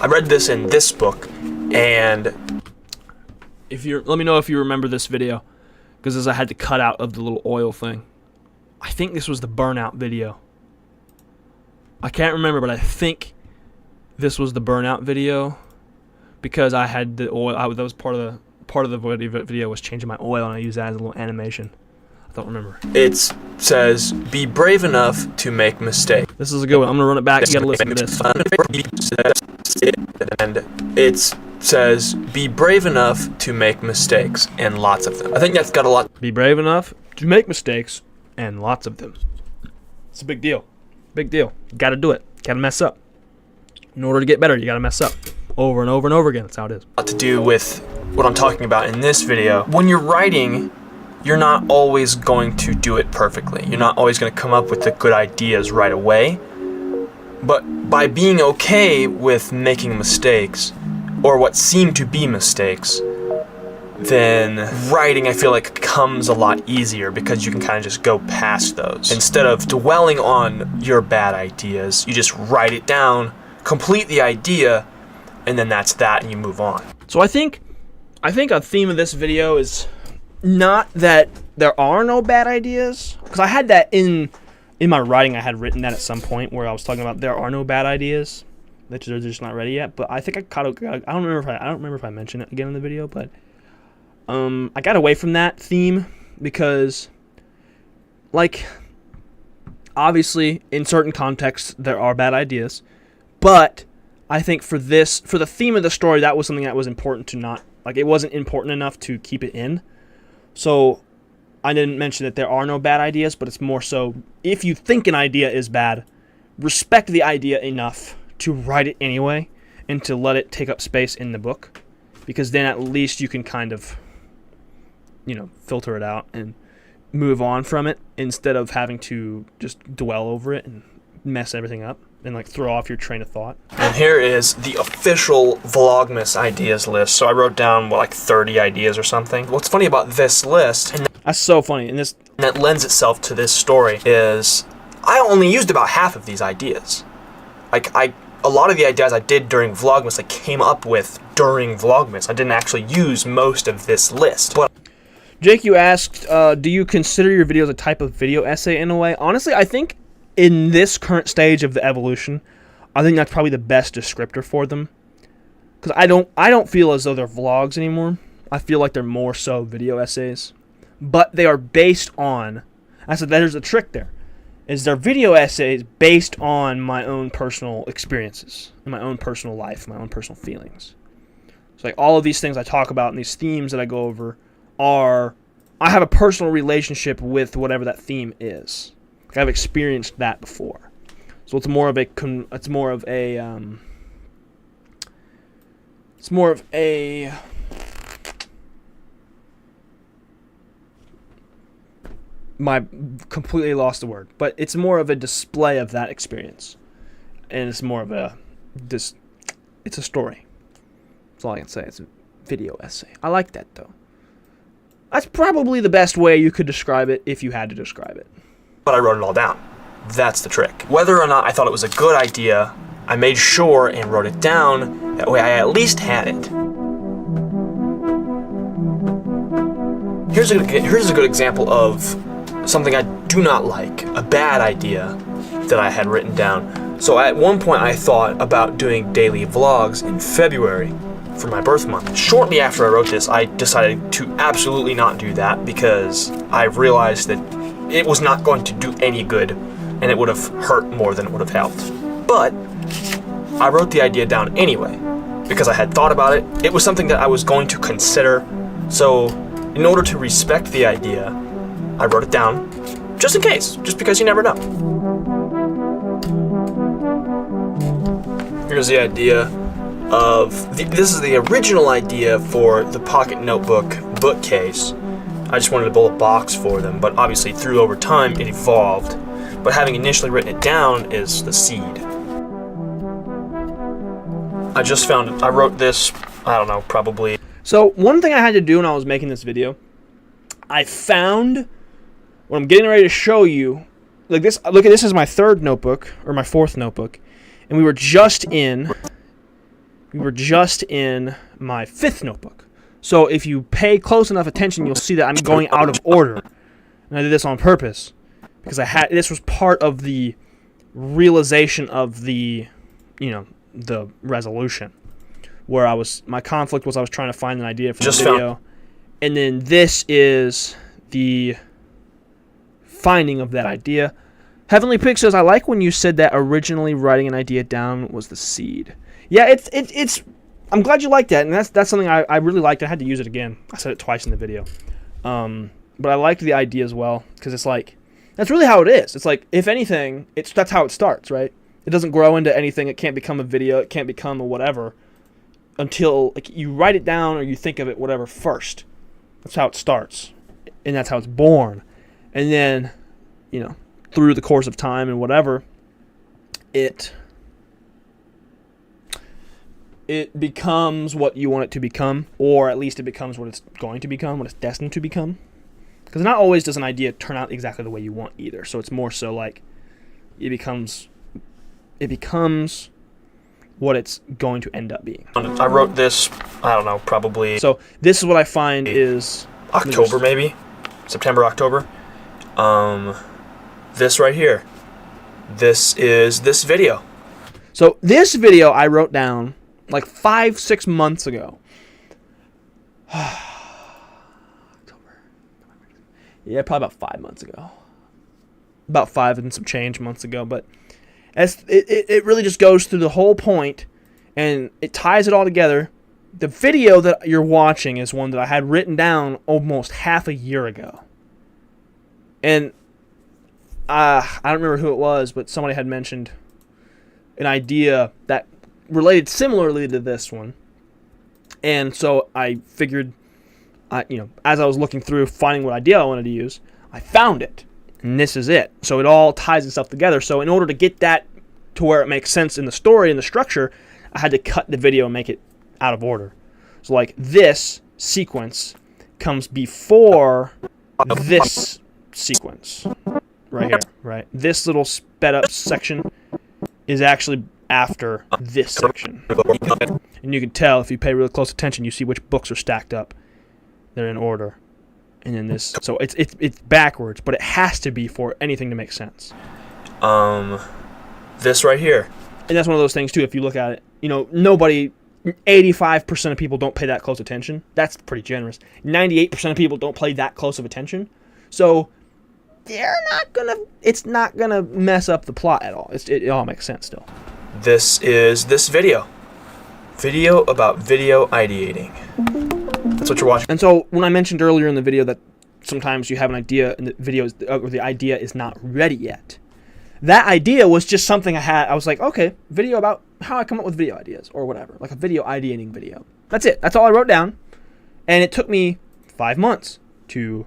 I read this in this book, and let me know if you remember this video, because as I had to cut out of the little oil thing. I think this was the burnout video. I can't remember, but I think this was the burnout video, because I had the oil. That was part of the video was changing my oil, and I used that as a little animation. I don't remember. It says, "Be brave enough to make mistakes." This is a good one. I'm gonna run it back. You gotta listen to this. And it says, "Be brave enough to make mistakes, and lots of them." I think that's got a lot. Be brave enough to make mistakes, and lots of them. It's a big deal. Big deal. You gotta do it. Gotta mess up. In order to get better, you gotta mess up. Over and over and over again. That's how it is. To do with what I'm talking about in this video. When you're writing, you're not always going to do it perfectly. You're not always going to come up with the good ideas right away. But by being okay with making mistakes, or what seem to be mistakes, then writing, I feel like, comes a lot easier because you can kind of just go past those. Instead of dwelling on your bad ideas, you just write it down, complete the idea, and then that's that, and you move on. So I think a theme of this video is not that there are no bad ideas, because I had that in my writing. I had written that at some point where I was talking about there are no bad ideas, that they're just not ready yet. But I think I don't remember if I mentioned it again in the video, but I got away from that theme because, like, obviously in certain contexts there are bad ideas, but I think for the theme of the story, that was something that was important to not, like, it wasn't important enough to keep it in. So I didn't mention that there are no bad ideas, but it's more so, if you think an idea is bad, respect the idea enough to write it anyway and to let it take up space in the book, because then at least you can kind of, filter it out and move on from it instead of having to just dwell over it and mess everything up and, like, throw off your train of thought. And here is the official Vlogmas ideas list. So I wrote down, like 30 ideas or something. What's funny about this list, and That's so funny. And that lends itself to this story, is I only used about half of these ideas. Like, a lot of the ideas I did during Vlogmas, I came up with during Vlogmas. I didn't actually use most of this list. But Jake, you asked, do you consider your videos a type of video essay in a way? Honestly, I think in this current stage of the evolution, I think that's probably the best descriptor for them. Because I don't feel as though they're vlogs anymore. I feel like they're more so video essays. But they are based on, there's the trick there, is they're video essays based on my own personal experiences, and my own personal life, my own personal feelings. So, like, all of these things I talk about and these themes that I go over I have a personal relationship with whatever that theme is. Like, I've experienced that before. So it's more of a completely lost the word, but it's more of a display of that experience, and it's more of it's a story. That's all I can say. It's video essay. I like that, though. That's probably the best way you could describe it if you had to describe it. But I wrote it all down. That's the trick. Whether or not I thought it was a good idea, I made sure and wrote it down. That way I at least had it. Here's a good example of something I do not like, a bad idea that I had written down. So at one point I thought about doing daily vlogs in February for my birth month. Shortly after I wrote this, I decided to absolutely not do that because I realized that it was not going to do any good and it would have hurt more than it would have helped. But I wrote the idea down anyway because I had thought about it. It was something that I was going to consider. So in order to respect the idea, I wrote it down just in case, just because you never know. Here's the idea of, this is the original idea for the pocket notebook bookcase. I just wanted to build a box for them, but obviously through over time it evolved. But having initially written it down is the seed. I just found it. I wrote this, I don't know, probably. So one thing I had to do when I was making this video, I found what I'm getting ready to show you. Like this, look at this is my third notebook or my fourth notebook, and we were just in my fifth notebook. So if you pay close enough attention, you'll see that I'm going out of order, and I did this on purpose because this was part of the realization of the, the resolution. Where my conflict was I was trying to find an idea for the video. And then this is the finding of that idea. Heavenly Pig says, I like when you said that originally writing an idea down was the seed. Yeah, it's I'm glad you like that, and that's something I really liked. I had to use it again. I said it twice in the video. But I liked the idea as well, because it's like, that's really how it is. It's like, if anything, that's how it starts, right? It doesn't grow into anything. It can't become a video. It can't become a whatever. Until you write it down or you think of it, whatever, first. That's how it starts, and that's how it's born. And then, through the course of time and whatever, it becomes what you want it to become, or at least it becomes what it's going to become, what it's destined to become. Because not always does an idea turn out exactly the way you want either. So it's more so like it becomes what it's going to end up being. I wrote this, I don't know, probably. So this is what I find is October, maybe September, October. This right here. This is this video. So this video I wrote down like 5-6 months ago. October. Yeah, probably about 5 months ago. About 5 and some change months ago, but it really just goes through the whole point, and it ties it all together. The video that you're watching is one that I had written down almost half a year ago. And I don't remember who it was, but somebody had mentioned an idea that related similarly to this one. And so I figured, as I was looking through finding what idea I wanted to use, I found it. And this is it. So it all ties itself together. So in order to get that to where it makes sense in the story and the structure, I had to cut the video and make it out of order. So like this sequence comes before this sequence right here, right? This little sped up section is actually after this section. And you can tell if you pay really close attention, you see which books are stacked up. They're in order. And then this, so it's backwards, but it has to be for anything to make sense. This right here. And that's one of those things too. If you look at it, 85% of people don't pay that close attention. That's pretty generous. 98% of people don't pay that close of attention. So it's not gonna mess up the plot at all. It all makes sense still. This is this video. Video about video ideating. That's what you're watching. And so when I mentioned earlier in the video that sometimes you have an idea and the idea is not ready yet. That idea was just something I had. I was like, okay, video about how I come up with video ideas or whatever, like a video ideating video. That's it. That's all I wrote down. And it took me 5 months to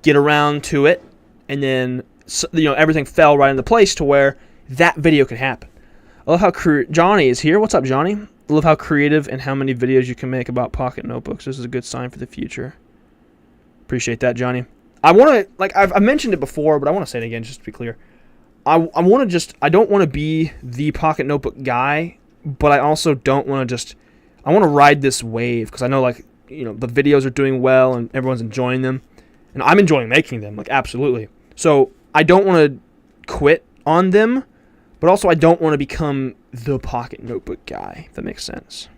get around to it. And then, everything fell right into place to where that video could happen. I love how Johnny is here. What's up, Johnny? love how creative and how many videos you can make about pocket notebooks. This is a good sign for the future. Appreciate that, Johnny. I want to, like, I've mentioned it before, but I want to say it again just to be clear. I don't want to be the pocket notebook guy, but I also don't want to I want to ride this wave, because I know, like, you know, the videos are doing well and everyone's enjoying them, and I'm enjoying making them, like, absolutely. So I don't want to quit on them, but also I don't want to become the pocket notebook guy, if that makes sense.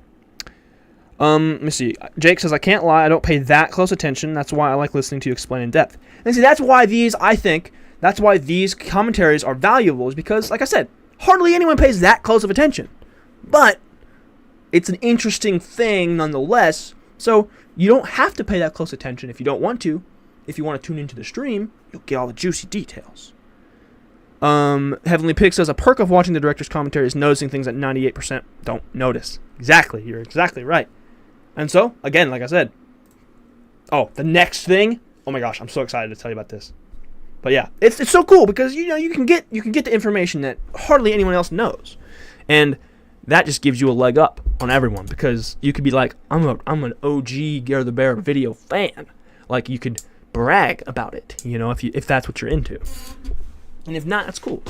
Let me see. Jake says, I can't lie, I don't pay that close attention. That's why I like listening to you explain in depth. And see, that's why these commentaries are valuable, is because, like I said, hardly anyone pays that close of attention. But it's an interesting thing nonetheless, so you don't have to pay that close attention if you don't want to. If you want to tune into the stream, you'll get all the juicy details. Heavenly Pig says, a perk of watching the director's commentary is noticing things that 98% don't notice. Exactly. You're exactly right. And so, again, like I said, the next thing, oh my gosh, I'm so excited to tell you about this. But yeah, it's so cool because, you know, you can get the information that hardly anyone else knows. And that just gives you a leg up on everyone, because you could be like, I'm an OG GareTheBear video fan. Like, you could brag about it, you know, if that's what you're into. And if not, that's cool.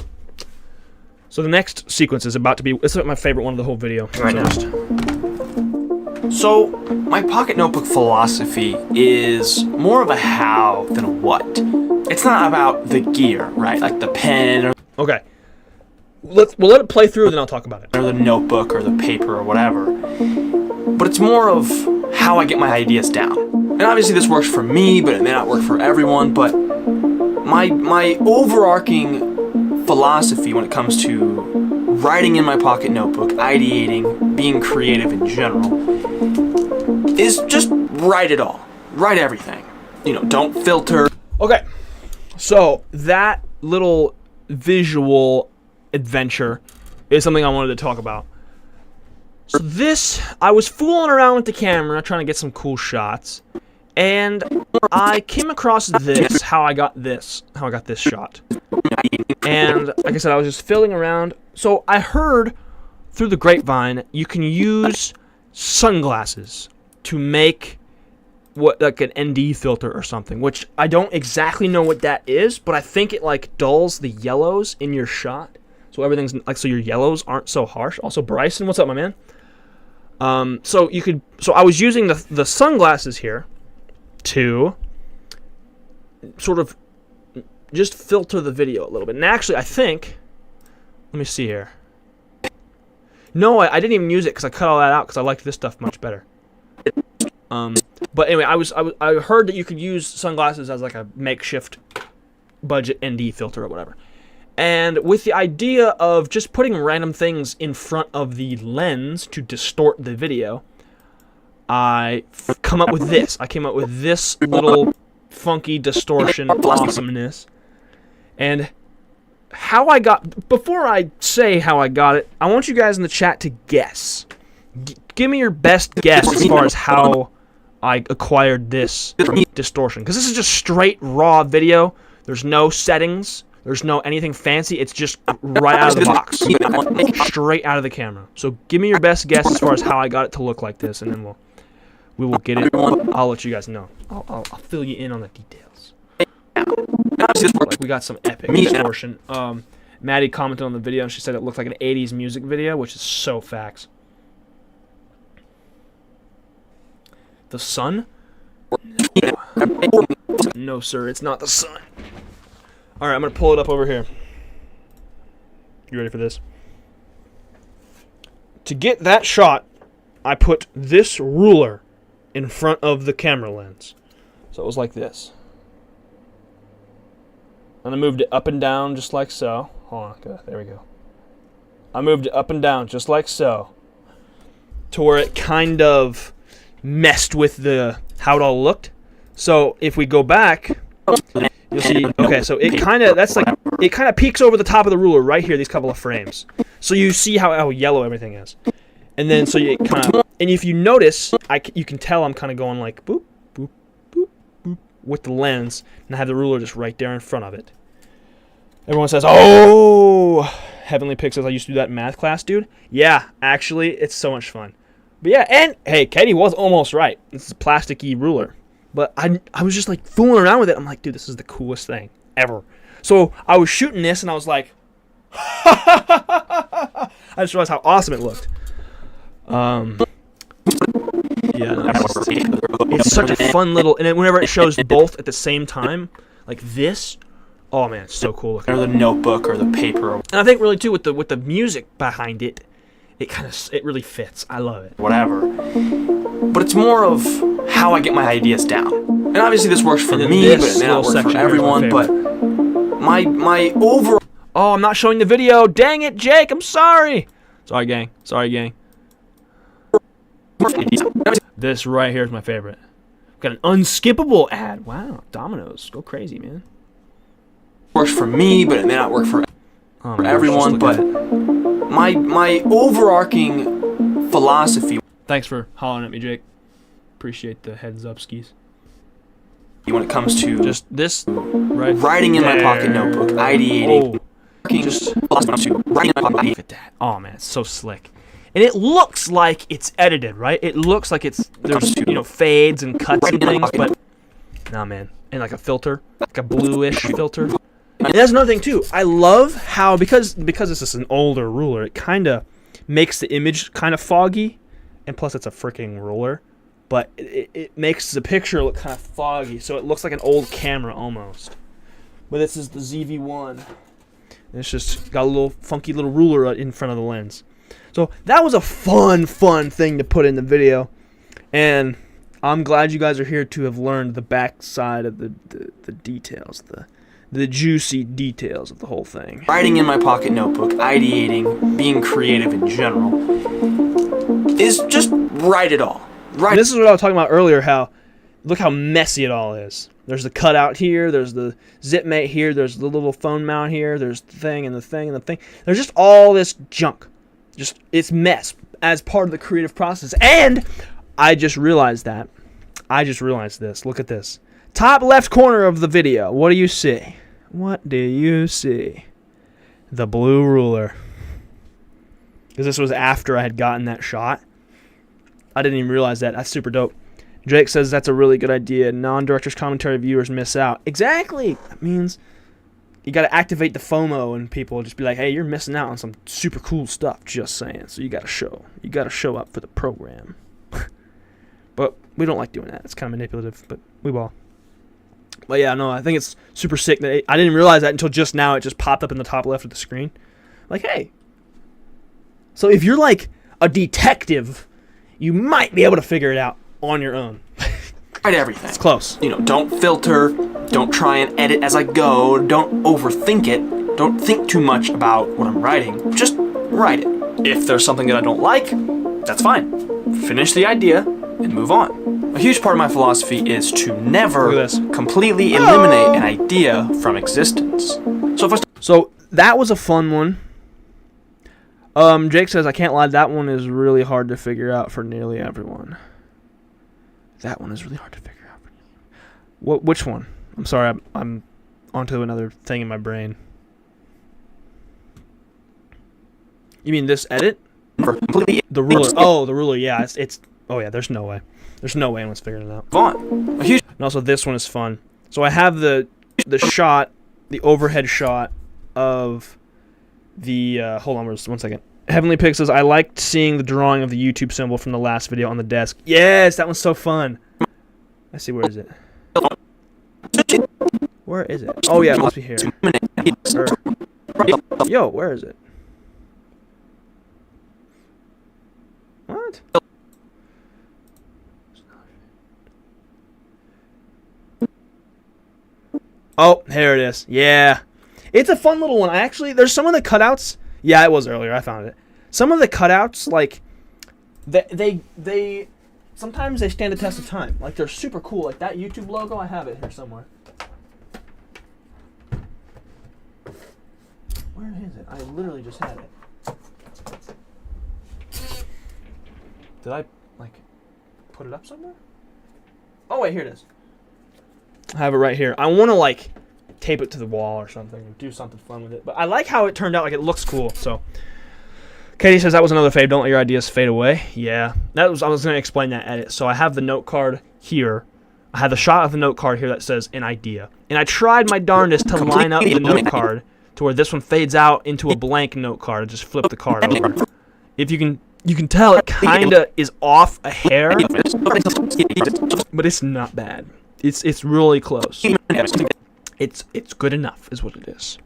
So the next sequence is about to be, it's my favorite one of the whole video right now. So, my pocket notebook philosophy is more of a how than a what. It's not about the gear, right? Like the pen or okay. We'll let it play through, then I'll talk about it. Or the notebook or the paper or whatever. But it's more of how I get my ideas down. And obviously this works for me, but it may not work for everyone. But my overarching philosophy when it comes to writing in my pocket notebook, ideating, being creative in general, is just write it all. Write everything. You know, don't filter. Okay. So that little visual adventure is something I wanted to talk about. So I was fooling around with the camera trying to get some cool shots, and I came across this, how I got this shot. And like I said, I was just fiddling around. So I heard through the grapevine you can use sunglasses to make like an ND filter or something, which I don't exactly know what that is, but I think it like dulls the yellows in your shot. So everything's like, so your yellows aren't so harsh. Also, Bryson, what's up, my man? So I was using the sunglasses here to sort of just filter the video a little bit. And actually, I think, let me see here. No, I didn't even use it because I cut all that out because I liked this stuff much better. But anyway, I heard that you could use sunglasses as like a makeshift budget ND filter or whatever. And with the idea of just putting random things in front of the lens to distort the video, I came up with this. I came up with this little funky distortion awesomeness. And how I got, before I say how I got it, I want you guys in the chat to guess. Give me your best guess as far as how I acquired this distortion. Because this is just straight raw video. There's no settings. There's no anything fancy. It's just right out of the box. Straight out of the camera. So give me your best guess as far as how I got it to look like this, and then we will get it. I'll let you guys know. I'll fill you in on the details. Like, we got some epic distortion. Maddie commented on the video, and she said it looked like an 80s music video, which is so facts. The sun? No, sir, it's not the sun. Alright, I'm going to pull it up over here. You ready for this? To get that shot, I put this ruler in front of the camera lens. So it was like this. And I moved it up and down just like so. Hold on, okay, there we go. I moved it up and down just like so. To where it kind of messed with how it all looked. So if we go back, you'll see, okay, so it kind of peeks over the top of the ruler right here, these couple of frames. So you see how yellow everything is. And then, so you kind of, and if you notice, you can tell I'm kind of going like, boop, boop, boop, boop, with the lens, and I have the ruler just right there in front of it. Everyone says, oh, Heavenly Pixels. I used to do that in math class, dude. Yeah, actually, it's so much fun. But yeah, and hey, Katie was almost right. This is a plasticky ruler. But I was just like fooling around with it. I'm like, dude, this is the coolest thing ever. So I was shooting this and I was like, I just realized how awesome it looked. Yeah, no, it's such a fun little, and then whenever it shows both at the same time, like this, oh man, it's so cool looking. Or the notebook or the paper. And I think really too with the music behind it, it really fits. I love it. Whatever. But it's more of how I get my ideas down. And obviously this works for me, but it may not work for everyone. But my overall. Oh, I'm not showing the video. Dang it, Jake. I'm sorry. Sorry, gang. Sorry, gang. This right here is my favorite. Got an unskippable ad. Wow, Domino's. Go crazy, man. Works for me, but it may not work for everyone. But my overarching philosophy. Thanks for hollering at me, Jake. Appreciate the heads up, skis. When it comes to just this, right? Writing in my pocket notebook, ideating. Just look at that. Oh man, it's so slick. And it looks like it's edited, right? It looks like there's fades and cuts and things, but nah, man. And like a filter, like a bluish filter. And that's another thing too. I love how because this is an older ruler, it kind of makes the image kind of foggy, and plus it's a freaking ruler, but it makes the picture look kind of foggy, so it looks like an old camera almost. But this is the ZV-1. And it's just got a little funky little ruler in front of the lens. So that was a fun thing to put in the video, and I'm glad you guys are here to have learned the backside of the details, the juicy details of the whole thing. Writing in my pocket notebook, ideating, being creative in general, is just write it all. Right. This is what I was talking about earlier. Look how messy it all is. There's the cutout here. There's the zip mate here. There's the little phone mount here. There's the thing and the thing and the thing. There's just all this junk. It's mess as part of the creative process. And I just realized that. I just realized this. Look at this. Top left corner of the video. What do you see? What do you see? The blue ruler. Because this was after I had gotten that shot. I didn't even realize that. That's super dope. Drake says that's a really good idea. Non-director's commentary viewers miss out. Exactly. That means you got to activate the FOMO and people just be like, hey, you're missing out on some super cool stuff. Just saying. So you got to show. You got to show up for the program. But we don't like doing that. It's kind of manipulative, but we will. But yeah, no, I think it's super sick. That I didn't realize that until just now. It just popped up in the top left of the screen. Like, hey. So if you're like a detective, you might be able to figure it out on your own. Write everything. It's close. Don't filter. Don't try and edit as I go. Don't overthink it. Don't think too much about what I'm writing. Just write it. If there's something that I don't like, that's fine. Finish the idea and move on. A huge part of my philosophy is to never completely eliminate an idea from existence. So that was a fun one. Jake says, I can't lie, that one is really hard to figure out for nearly everyone. That one is really hard to figure out for nearly. Which one? I'm sorry, I'm onto another thing in my brain. You mean this edit? The ruler. Oh, the ruler, yeah. It's oh yeah, there's no way. There's no way anyone's figuring it out. Fun. And also this one is fun. So I have the shot, the overhead shot of the hold on one second. Heavenly Pig says, I liked seeing the drawing of the YouTube symbol from the last video on the desk. Yes, that one's so fun. I see, where is it? Where is it? Oh yeah, it must be here. Yo, where is it? What? Oh, here it is. Yeah. It's a fun little one. There's some of the cutouts. Yeah, it was earlier. I found it. Some of the cutouts, like, they sometimes they stand the test of time. Like, they're super cool. Like that YouTube logo, I have it here somewhere. Where is it? I literally just had it. Did I, like, put it up somewhere? Oh, wait, here it is. I have it right here. I want to, like, tape it to the wall or something and do something fun with it. But I like how it turned out. Like, it looks cool. So Katie says that was another fave. Don't let your ideas fade away. Yeah, I was going to explain that edit. So I have the note card here. I have the shot of the note card here that says an idea. And I tried my darndest to line up the note card to where this one fades out into a blank note card. Just flip the card over. If you can tell it kind of is off a hair, but it's not bad. It's really close. It's good enough is what it is.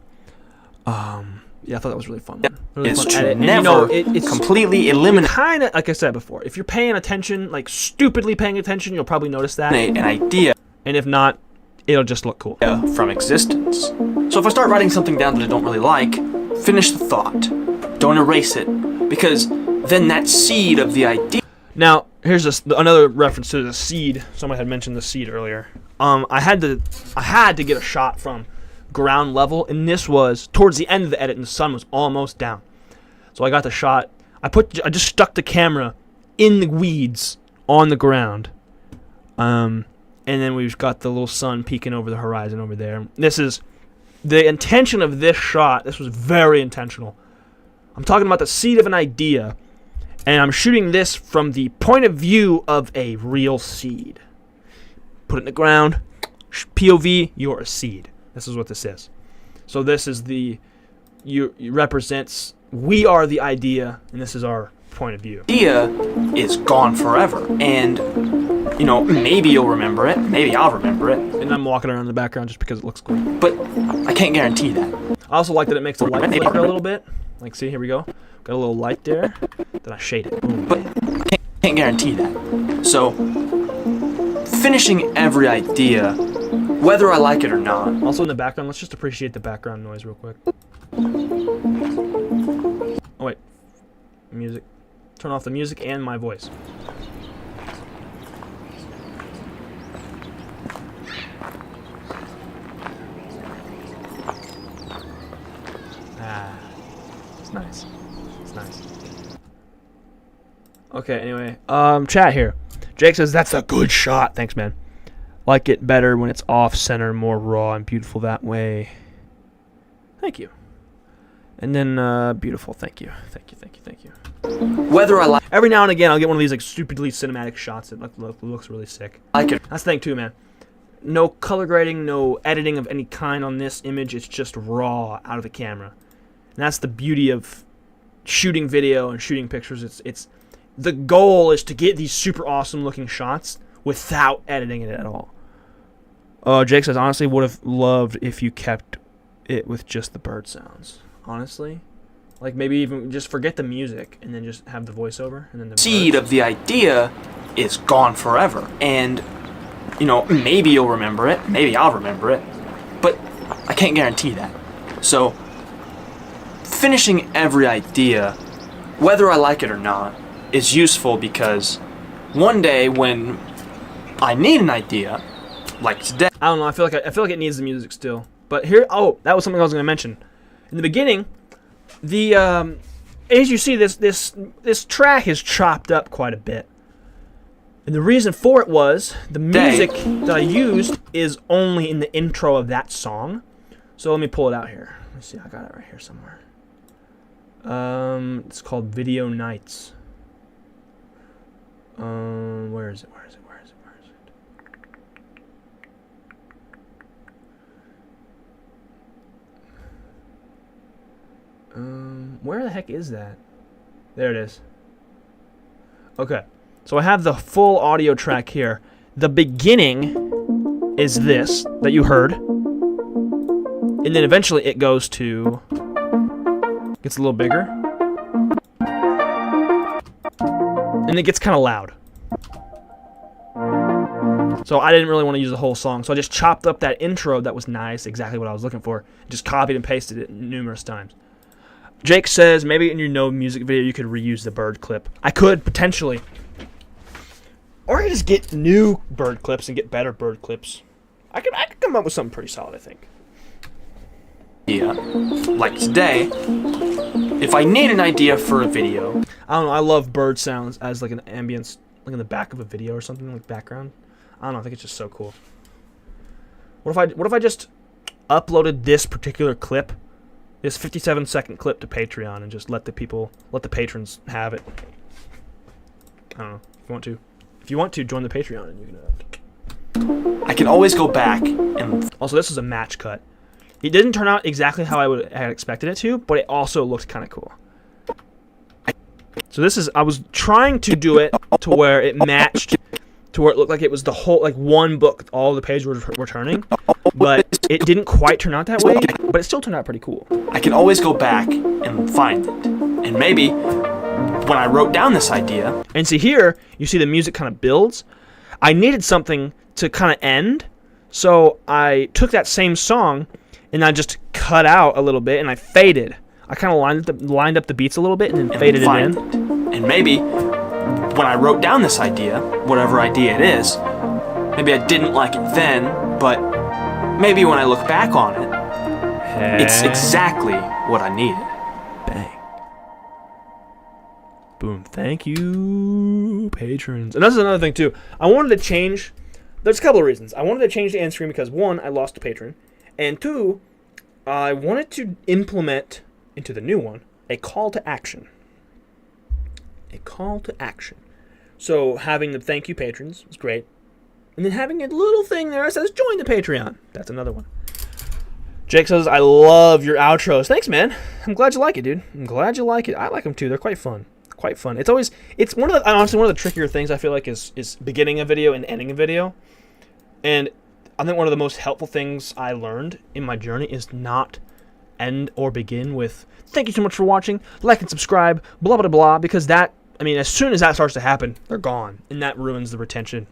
Yeah, I thought that was really fun. Really It's fun true. edit. And, Never it's completely eliminate kind of like I said before. If you're paying attention, like stupidly paying attention, you'll probably notice that. an idea And if not, it'll just look cool. from existence. So if I start writing something down that I don't really like, finish the thought. Don't erase it, because then that seed of the idea. Now, here's another reference to the seed. Someone had mentioned the seed earlier. I had to get a shot from ground level, and this was towards the end of the edit, and the sun was almost down. So I got the shot. I just stuck the camera in the weeds on the ground, and then we've got the little sun peeking over the horizon over there. This is the intention of this shot. This was very intentional. I'm talking about the seed of an idea, and I'm shooting this from the point of view of a real seed. Put it in the ground. POV, you're a seed. This is what this is. So this is you represents, we are the idea, and this is our point of view. Idea is gone forever, and maybe you'll remember it, maybe I'll remember it, And I'm walking around in the background just because it looks cool. but I can't guarantee that. I also like that it makes the light flicker a little bit. Like, see, here we go. Got a little light there. Then I shade it. Boom. But I can't guarantee that. So finishing every idea, whether I like it or not. Also in the background, let's just appreciate the background noise real quick. Oh wait, music. Turn off the music and my voice. It's nice. It's nice. Okay, anyway, chat here. Jake says that's a good shot. Thanks, man. Like it better when it's off center, more raw and beautiful that way. Thank you. And then beautiful. Thank you. Thank you. Thank you. Thank you. Whether I Every now and again, I'll get one of these like stupidly cinematic shots that looks really sick. like it. That's the thing too, man. No color grading, no editing of any kind on this image. It's just raw out of the camera. And that's the beauty of shooting video and shooting pictures. It's the goal is to get these super awesome looking shots without editing it at all. Jake says, honestly, would have loved if you kept it with just the bird sounds. Honestly, like maybe even just forget the music and then just have the voiceover and then the Seed birds. of the idea is gone forever, and maybe you'll remember it, maybe I'll remember it, but I can't guarantee that. So finishing every idea, whether I like it or not, is useful because one day when I need an idea, like today. I don't know. I feel like it needs the music still. But here, that was something I was going to mention. In the beginning, the as you see, this track is chopped up quite a bit, and the reason for it was the music that I used is only in the intro of that song. So let me pull it out here. Let me see. I got it right here somewhere. It's called Video Nights. Where is it? Where the heck is that? There it is. Okay, so I have the full audio track here. The beginning is this that you heard, and then eventually it goes to, gets a little bigger, and it gets kind of loud. So I didn't really want to use the whole song, so I just chopped up that intro that was nice, exactly what I was looking for, just copied and pasted it numerous times. Jake says, maybe in your music video you could reuse the bird clip. I could, potentially. Or I could just get new bird clips and get better bird clips. I could come up with something pretty solid, I think. Yeah, like today, if I need an idea for a video. I don't know, I love bird sounds as like an ambience, like in the back of a video or something, like background. I don't know, I think it's just so cool. What if I just uploaded this particular clip, this 57-second clip to Patreon and just let the patrons have it. I don't know if you want to. If you want to, join the Patreon and you can. I can always go back and... Also, this is a match cut. It didn't turn out exactly how I had expected it to, but it also looked kind of cool. So this is, I was trying to do it to where it matched, to where it looked like it was the whole, like one book, all the pages were turning, but it didn't quite turn out that way, but it still turned out pretty cool. I can always go back and find it. And maybe when I wrote down this idea... And see here, you see the music kind of builds. I needed something to kind of end, so I took that same song and I just cut out a little bit and I faded. I kind of lined up the beats a little bit and then faded it in. And maybe when I wrote down this idea, whatever idea it is, maybe I didn't like it then, but maybe when I look back on it, it's exactly what I needed. Bang. Boom. Thank you, patrons. And that's another thing, too. I wanted to change... There's a couple of reasons. I wanted to change the end screen because, one, I lost a patron. And two, I wanted to implement into the new one a call to action. A call to action. So having the thank you patrons is great. And then having a little thing there that says join the Patreon. That's another one. Jake says, I love your outros. Thanks, man. I'm glad you like it, dude. I'm glad you like it. I like them too. They're quite fun. Quite fun. It's one of the trickier things I feel like is beginning a video and ending a video. And I think one of the most helpful things I learned in my journey is not end or begin with thank you so much for watching, like and subscribe, blah blah blah, because that, I mean, as soon as that starts to happen, they're gone, and that ruins the retention.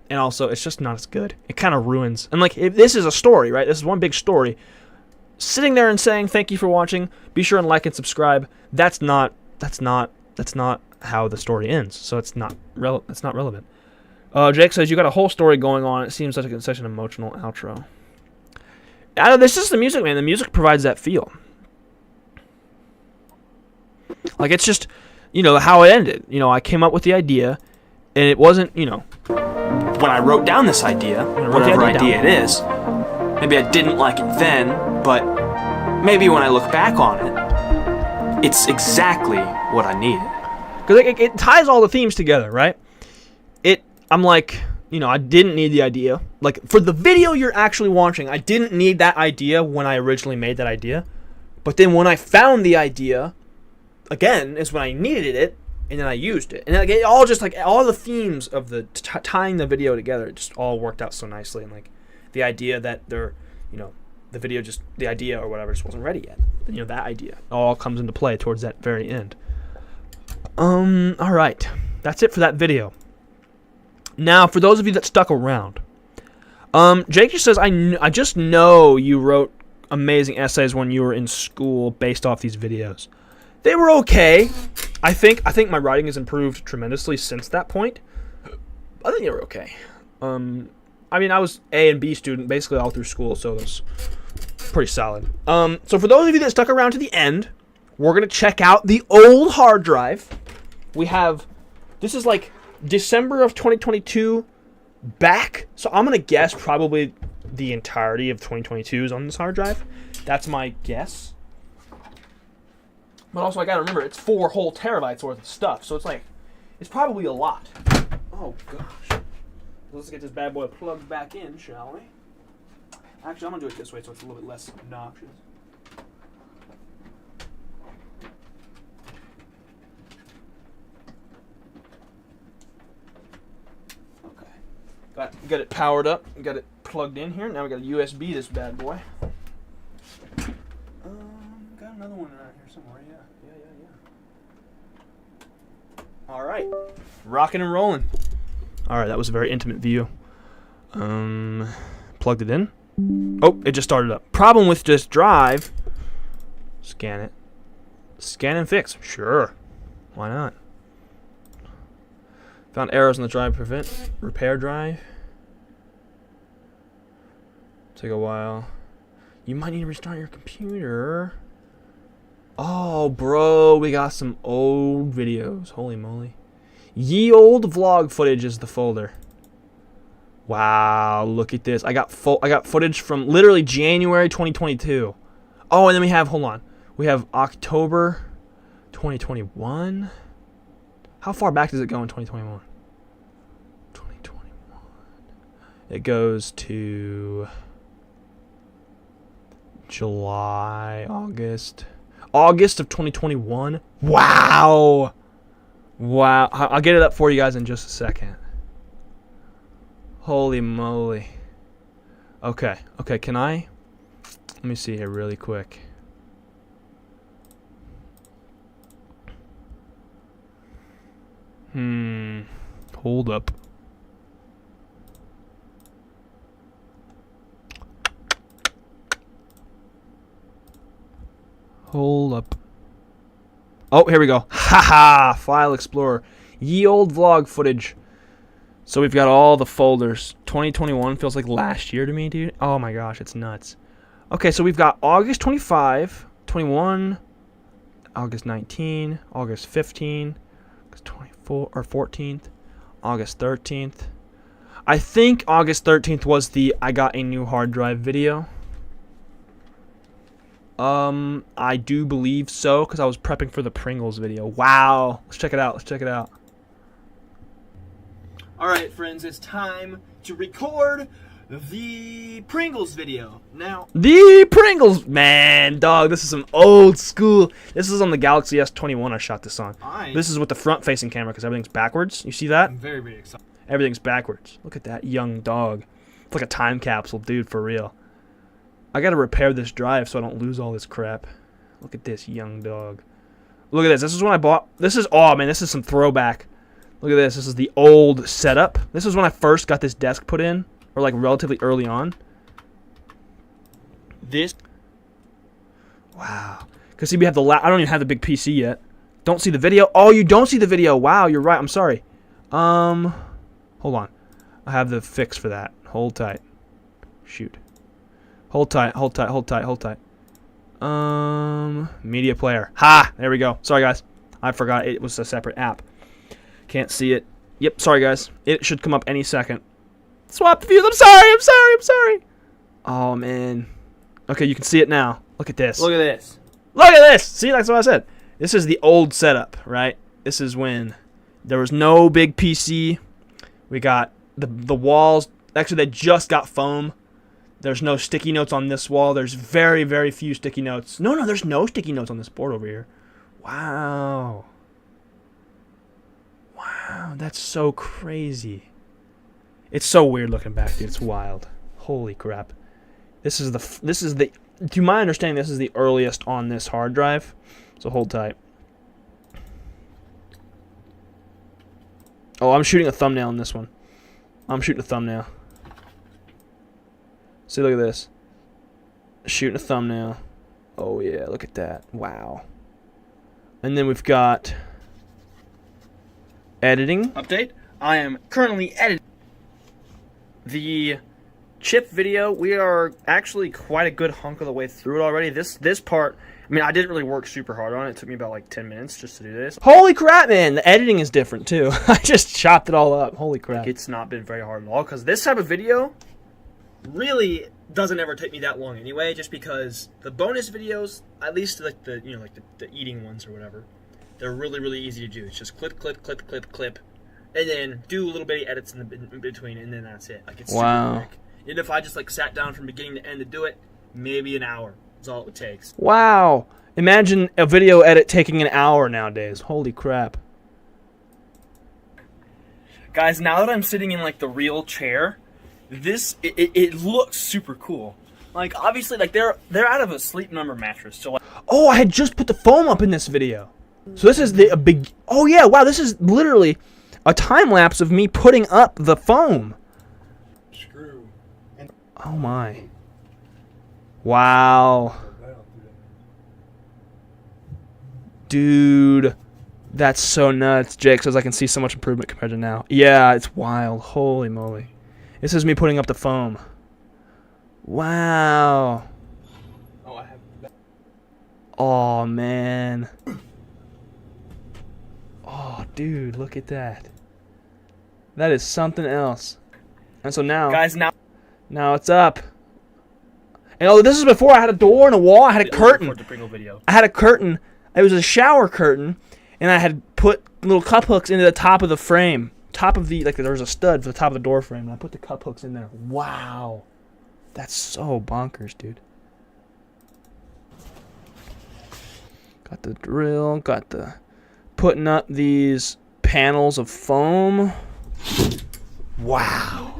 And also, it's just not as good. It kind of ruins. And like, if this is a story, right? This is one big story. Sitting there and saying thank you for watching, be sure and like and subscribe. That's not how the story ends. So it's not relevant. Jake says you got a whole story going on. It seems like such an emotional outro. This is the music, man. The music provides that feel. Like, it's just, how it ended. I came up with the idea, and it wasn't, When I wrote down this idea, whatever idea it is, maybe I didn't like it then, but maybe when I look back on it, it's exactly what I needed. Because it ties all the themes together, right? I'm like, I didn't need the idea. Like, for the video you're actually watching, I didn't need that idea when I originally made that idea. But then when I found the idea, again, is when I needed it, and then I used it. And it all just, all the themes of the tying the video together, it just all worked out so nicely. And, the idea that the idea or whatever just wasn't ready yet. That idea all comes into play towards that very end. All right. That's it for that video. Now, for those of you that stuck around, Jake just says, I just know you wrote amazing essays when you were in school based off these videos. They were okay. I think my writing has improved tremendously since that point. I think they were okay. I was A and B student basically all through school, so that's pretty solid. So for those of you that stuck around to the end, we're going to check out the old hard drive. This is December of 2022 back. So I'm going to guess probably the entirety of 2022 is on this hard drive. That's my guess. But also I got to remember, it's 4 whole terabytes worth of stuff. So it's probably a lot. Oh, gosh. Let's get this bad boy plugged back in, shall we? Actually, I'm going to do it this way so it's a little bit less obnoxious. Got it powered up. Got it plugged in here. Now we got a USB this bad boy. Got another one around here somewhere. Yeah. All right, rocking and rolling. All right, that was a very intimate view. Plugged it in. Oh, it just started up. Problem with this drive. Scan it. Scan and fix. Sure. Why not? Found errors in the drive. Prevent. Repair drive. Take a while. You might need to restart your computer. Oh, bro. We got some old videos. Holy moly. Ye old vlog footage is the folder. Wow, look at this. I got footage from literally January 2022. Oh, and then we have, hold on. We have October 2021. How far back does it go in 2021? 2021. It goes to July, August of 2021. Wow. Wow. I'll get it up for you guys in just a second. Holy moly. Okay, can I? Let me see here really quick. Hold up. Hold up. Oh, here we go. Haha! File Explorer. Ye old vlog footage. So we've got all the folders. 2021 feels like last year to me, dude. Oh my gosh, it's nuts. Okay, so we've got August 25, 21, August 19, August 15, August 24 or 14th, August 13th. I think August 13th was the I got a new hard drive video. I do believe so, because I was prepping for the Pringles video. Wow. Let's check it out. Alright, friends, it's time to record the Pringles video. Now, the Pringles, man, dog, this is some old school. This is on the Galaxy S21 I shot this on. This is with the front-facing camera, because everything's backwards. You see that? I'm very, very excited. Everything's backwards. Look at that young dog. It's like a time capsule, dude, for real. I gotta repair this drive so I don't lose all this crap. Look at this young dog. Look at this. This is when I bought. This is, oh man, this is some throwback. Look at this. This is the old setup. This is when I first got this desk put in, or like relatively early on. This. Wow. Cause see, we have the. I don't even have the big PC yet. Don't see the video. Oh, you don't see the video. Wow, you're right. I'm sorry. Hold on. I have the fix for that. Hold tight. Shoot. Hold tight. Media player. Ha! There we go. Sorry, guys. I forgot it was a separate app. Can't see it. Yep, sorry, guys. It should come up any second. Swap the views. I'm sorry. Oh, man. Okay, you can see it now. Look at this. Look at this. See, that's what I said. This is the old setup, right? This is when there was no big PC. We got the walls. Actually, they just got foam. There's no sticky notes on this wall. There's very, very few sticky notes. No, there's no sticky notes on this board over here. Wow. Wow, that's so crazy. It's so weird looking back, dude. It's wild. Holy crap. This is the, to my understanding, this is the earliest on this hard drive. So hold tight. Oh, I'm shooting a thumbnail on this one. See, look at this. Shooting a thumbnail. Oh, yeah, look at that. Wow. And then we've got editing. Update. I am currently editing the chip video. We are actually quite a good hunk of the way through it already. This part, I mean, I didn't really work super hard on it. It took me about like 10 minutes just to do this. Holy crap, man. The editing is different, too. I just chopped it all up. Holy crap. It's not been very hard at all, because this type of video really doesn't ever take me that long anyway, just because the bonus videos, at least like the the eating ones or whatever, they're really, really easy to do. It's just clip, and then do little bitty edits in between, and then that's it. Like, it's super quick. And if I just like sat down from beginning to end to do it, maybe an hour is all it takes. Wow. Imagine a video edit taking an hour nowadays. Holy crap. Guys, now that I'm sitting in like the real chair, it looks super cool. Like, obviously, like they're out of a Sleep Number mattress. So like, oh, I had just put the foam up in this video. So this is a big. Oh yeah, wow, this is literally a time lapse of me putting up the foam. Screw. Oh my. Wow. Dude, that's so nuts. Jake says I can see so much improvement compared to now. Yeah, it's wild. Holy moly. This is me putting up the foam. Wow. Oh, man. Oh, dude, look at that. That is something else. And so now, Guys, now it's up. And oh, this is before I had a door and a wall. I had a curtain. I had a curtain. It was a shower curtain, and I had put little cup hooks into the top of the frame. Top of the, like, there was a stud for the top of the door frame, and I put the cup hooks in there. Wow. That's so bonkers, dude. Got the drill, got the putting up these panels of foam. Wow.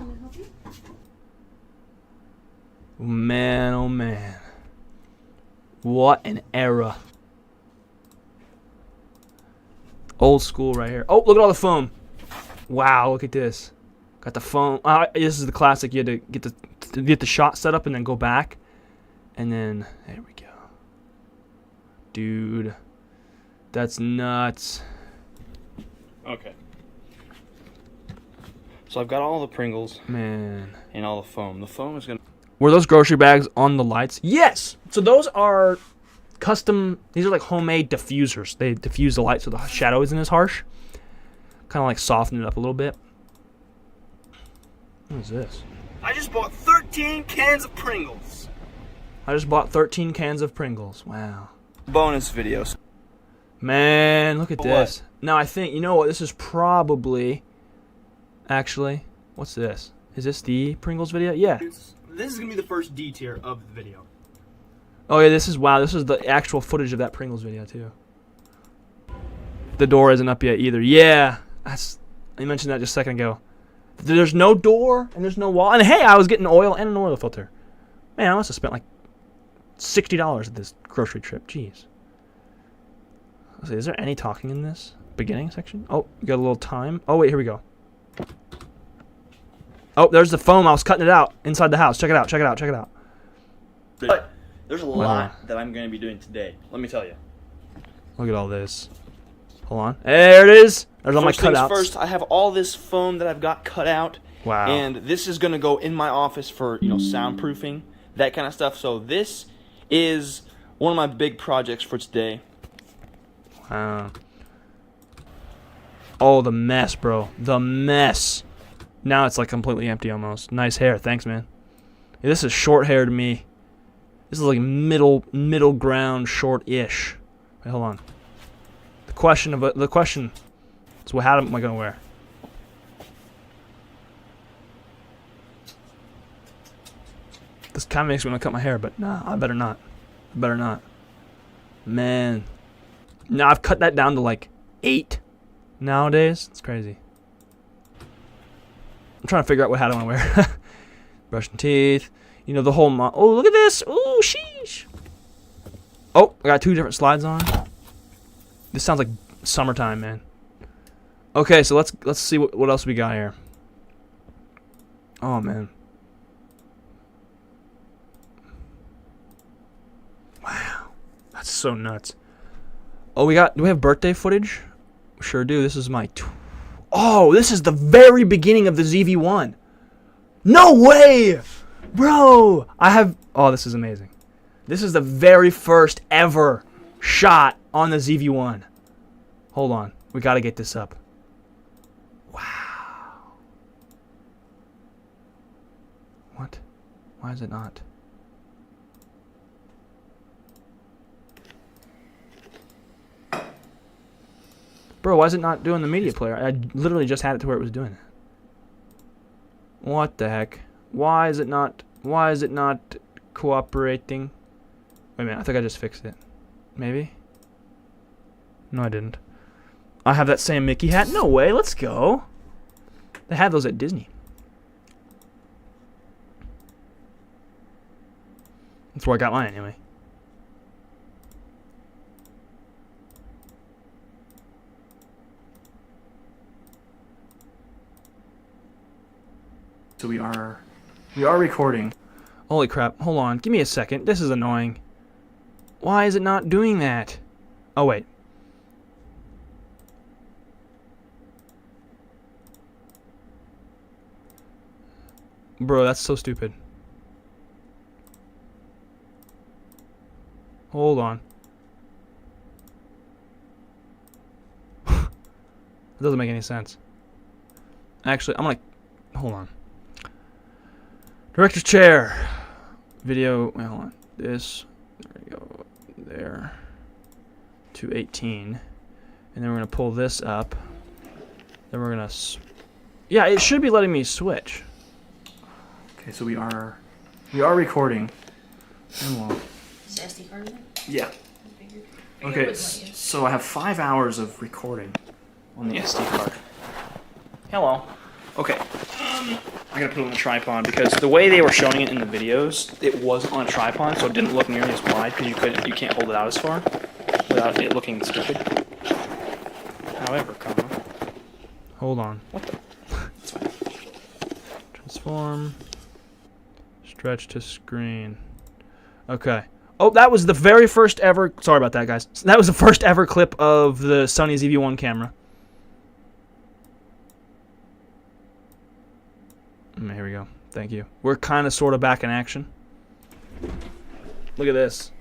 Man, oh man. What an era. Old school right here. Oh, look at all the foam. Wow, look at this. Got the foam. This is the classic. You had to get the shot set up and then go back. And then, there we go. Dude. That's nuts. Okay. So I've got all the Pringles. Man. And all the foam. The foam is going to... Were those grocery bags on the lights? Yes! So those are custom, these are like homemade diffusers. They diffuse the light so the shadow isn't as harsh. Kind of like soften it up a little bit. What is this? I just bought 13 cans of Pringles. I just bought 13 cans of Pringles. Wow. Bonus videos. Man, look at this. What? Now I think, you know what, this is probably, actually, what's this? Is this the Pringles video? Yeah. This is going to be the first D tier of the video. Oh yeah, this is, wow, this is the actual footage of that Pringles video too. The door isn't up yet either. Yeah, I mentioned that just a second ago. There's no door and there's no wall. And hey, I was getting oil and an oil filter. Man, I must have spent like $60 at this grocery trip. Jeez. Let's see, is there any talking in this beginning section? Oh, we got a little time. Oh wait, here we go. Oh, there's the foam. I was cutting it out inside the house. Check it out. Check it out. Check it out. But there's a lot that I'm going to be doing today. Let me tell you. Look at all this. Hold on. There it is. There's all my cutouts. First, I have all this foam that I've got cut out. Wow. And this is going to go in my office for, you know, soundproofing, that kind of stuff. So this is one of my big projects for today. Wow. Oh, the mess, bro. The mess. Now it's like completely empty almost. Nice hair. Thanks, man. Yeah, this is short hair to me. This is like middle ground short-ish. Wait, hold on. The question is, what hat am I gonna wear? This kind of makes me want to cut my hair, but nah, I better not. I better not. Man. Now I've cut that down to like 8 nowadays. It's crazy. I'm trying to figure out what hat I want to wear. Brushing teeth. You know, the whole oh, look at this. Oh, sheesh. Oh, I got 2 different slides on. This sounds like summertime, man. Okay, so let's see what else we got here. Oh, man. Wow. That's so nuts. Oh, do we have birthday footage? We sure do. This is my oh, this is the very beginning of the ZV-1. No way! Bro, oh, this is amazing. This is the very first ever shot on the ZV-1. Hold on. We got to get this up. Wow. What? Why is it not? Bro, why is it not doing the media player? I literally just had it to where it was doing it. What the heck? Why is it not cooperating? Wait a minute, I think I just fixed it. Maybe? No, I didn't. I have that same Mickey hat? No way, let's go. They had those at Disney. That's where I got mine anyway. So we are recording. Holy crap, hold on, give me a second. This is annoying. Why is it not doing that? Oh, wait. Bro, that's so stupid. Hold on. It doesn't make any sense. Actually, I'm gonna... Hold on. Director's chair. Video. Wait, hold on. This. There we go. There. 218. And then we're gonna pull this up. Then we're gonna. Yeah, it should be letting me switch. Okay, so we are recording. And we'll, Is the SD card in there? yeah. Okay, so I have 5 hours of recording on the SD card. Hello. Okay. I gotta put it on the tripod because the way they were showing it in the videos, it wasn't on a tripod, so it didn't look nearly as wide because you can't hold it out as far without it looking stupid. However, hold on. what the? It's fine. Transform. Stretch to screen. Okay. Oh, that was the very first ever. Sorry about that, guys. That was the first ever clip of the Sony ZV-1 camera. Here we go. Thank you. We're kind of sort of back in action. Look at this.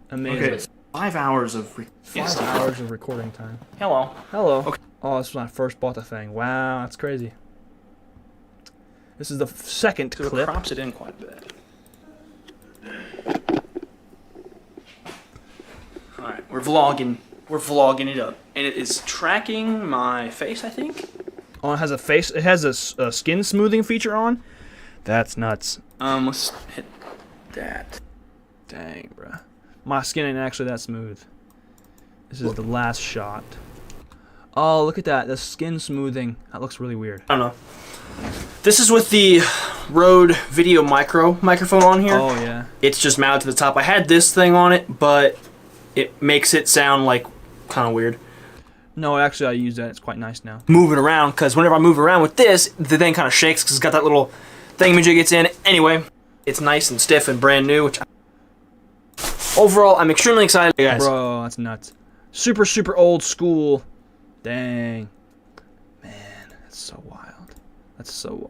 Amazing. Okay, 5 hours of 5 hours of recording time. Hello. Hello. Okay. Oh, this was when I first bought the thing. Wow, that's crazy. This is the second So it clip. crops it in quite a bit. Alright, we're vlogging. We're vlogging it up. And it is tracking my face, I think. Oh, it has a face. It has a skin smoothing feature on. That's nuts. Let's hit that. Dang, bruh. My skin ain't actually that smooth. This is the last shot. Oh, look at that. The skin smoothing. That looks really weird. I don't know. This is with the Rode Video microphone on here. Oh, yeah. It's just mounted to the top. I had this thing on it, but it makes it sound like kind of weird. No, actually, I use that. It's quite nice now. Moving around, because whenever I move around with this, the thing kind of shakes because it's got that little thingamajig it's in. Anyway, it's nice and stiff and brand new, which overall, I'm extremely excited, guys. Bro, that's nuts. Super, super old school. Dang. Man, that's so wild. That's so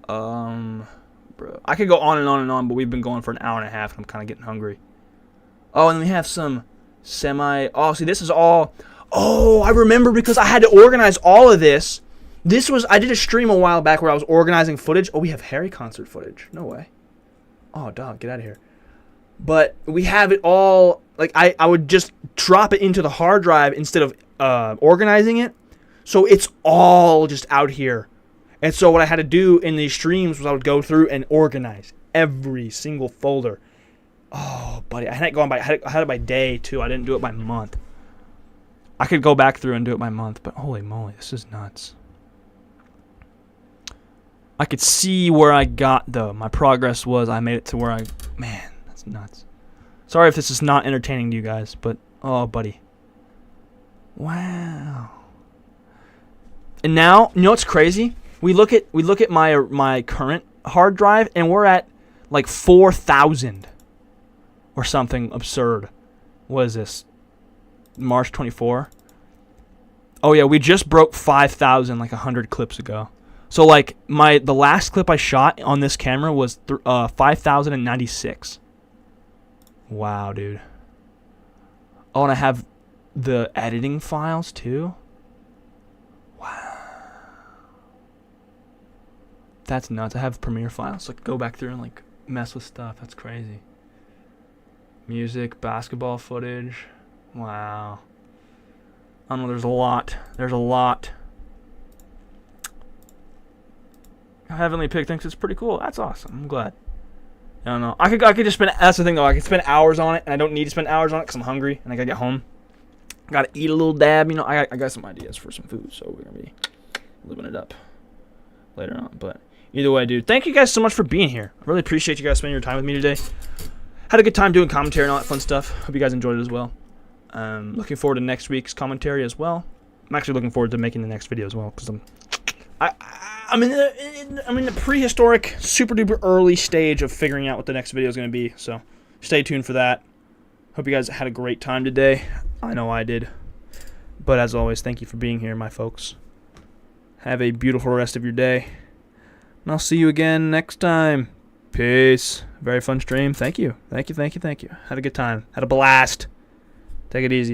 wild. Bro. I could go on and on and on, but we've been going for an hour and a half, and I'm kind of getting hungry. Oh, and we have some oh, see, this is all... Oh, I remember because I had to organize all of this. I did a stream a while back where I was organizing footage. Oh, we have Harry concert footage. No way. Oh, dog, get out of here. But we have it all... Like, I would just drop it into the hard drive instead of organizing it. So it's all just out here. And so what I had to do in these streams was I would go through and organize every single folder. Oh, buddy, I had it by day too. I didn't do it by month. I could go back through and do it by month, but holy moly, this is nuts. I could see where I got though. My progress was I made it to where man, that's nuts. Sorry if this is not entertaining to you guys, but oh, buddy. Wow. And now, you know what's crazy? We look at my current hard drive and we're at like 4,000 or something absurd. What is this? March 24? Oh yeah, we just broke 5,000 like 100 clips ago. So like the last clip I shot on this camera was 5,096. Wow, dude. Oh, and I have the editing files too. Wow. That's nuts. I have Premiere files. So I can go back through and like mess with stuff. That's crazy. Music, basketball footage. Wow. I don't know, there's a lot. There's a lot. Heavenly Pig thinks it's pretty cool. That's awesome. I'm glad. I don't know. I could just spend... That's the thing, though. I could spend hours on it, and I don't need to spend hours on it because I'm hungry, and I gotta get home. Gotta eat a little dab. You know, I got some ideas for some food, so we're gonna be living it up later on. But either way, dude, thank you guys so much for being here. I really appreciate you guys spending your time with me today. Had a good time doing commentary and all that fun stuff. Hope you guys enjoyed it as well. Looking forward to next week's commentary as well. I'm actually looking forward to making the next video as well because I'm in the prehistoric, super duper early stage of figuring out what the next video is going to be. So stay tuned for that. Hope you guys had a great time today. I know I did. But as always, thank you for being here, my folks. Have a beautiful rest of your day. And I'll see you again next time. Peace. Very fun stream. Thank you. Thank you, thank you, thank you. Had a good time. Had a blast. Take it easy.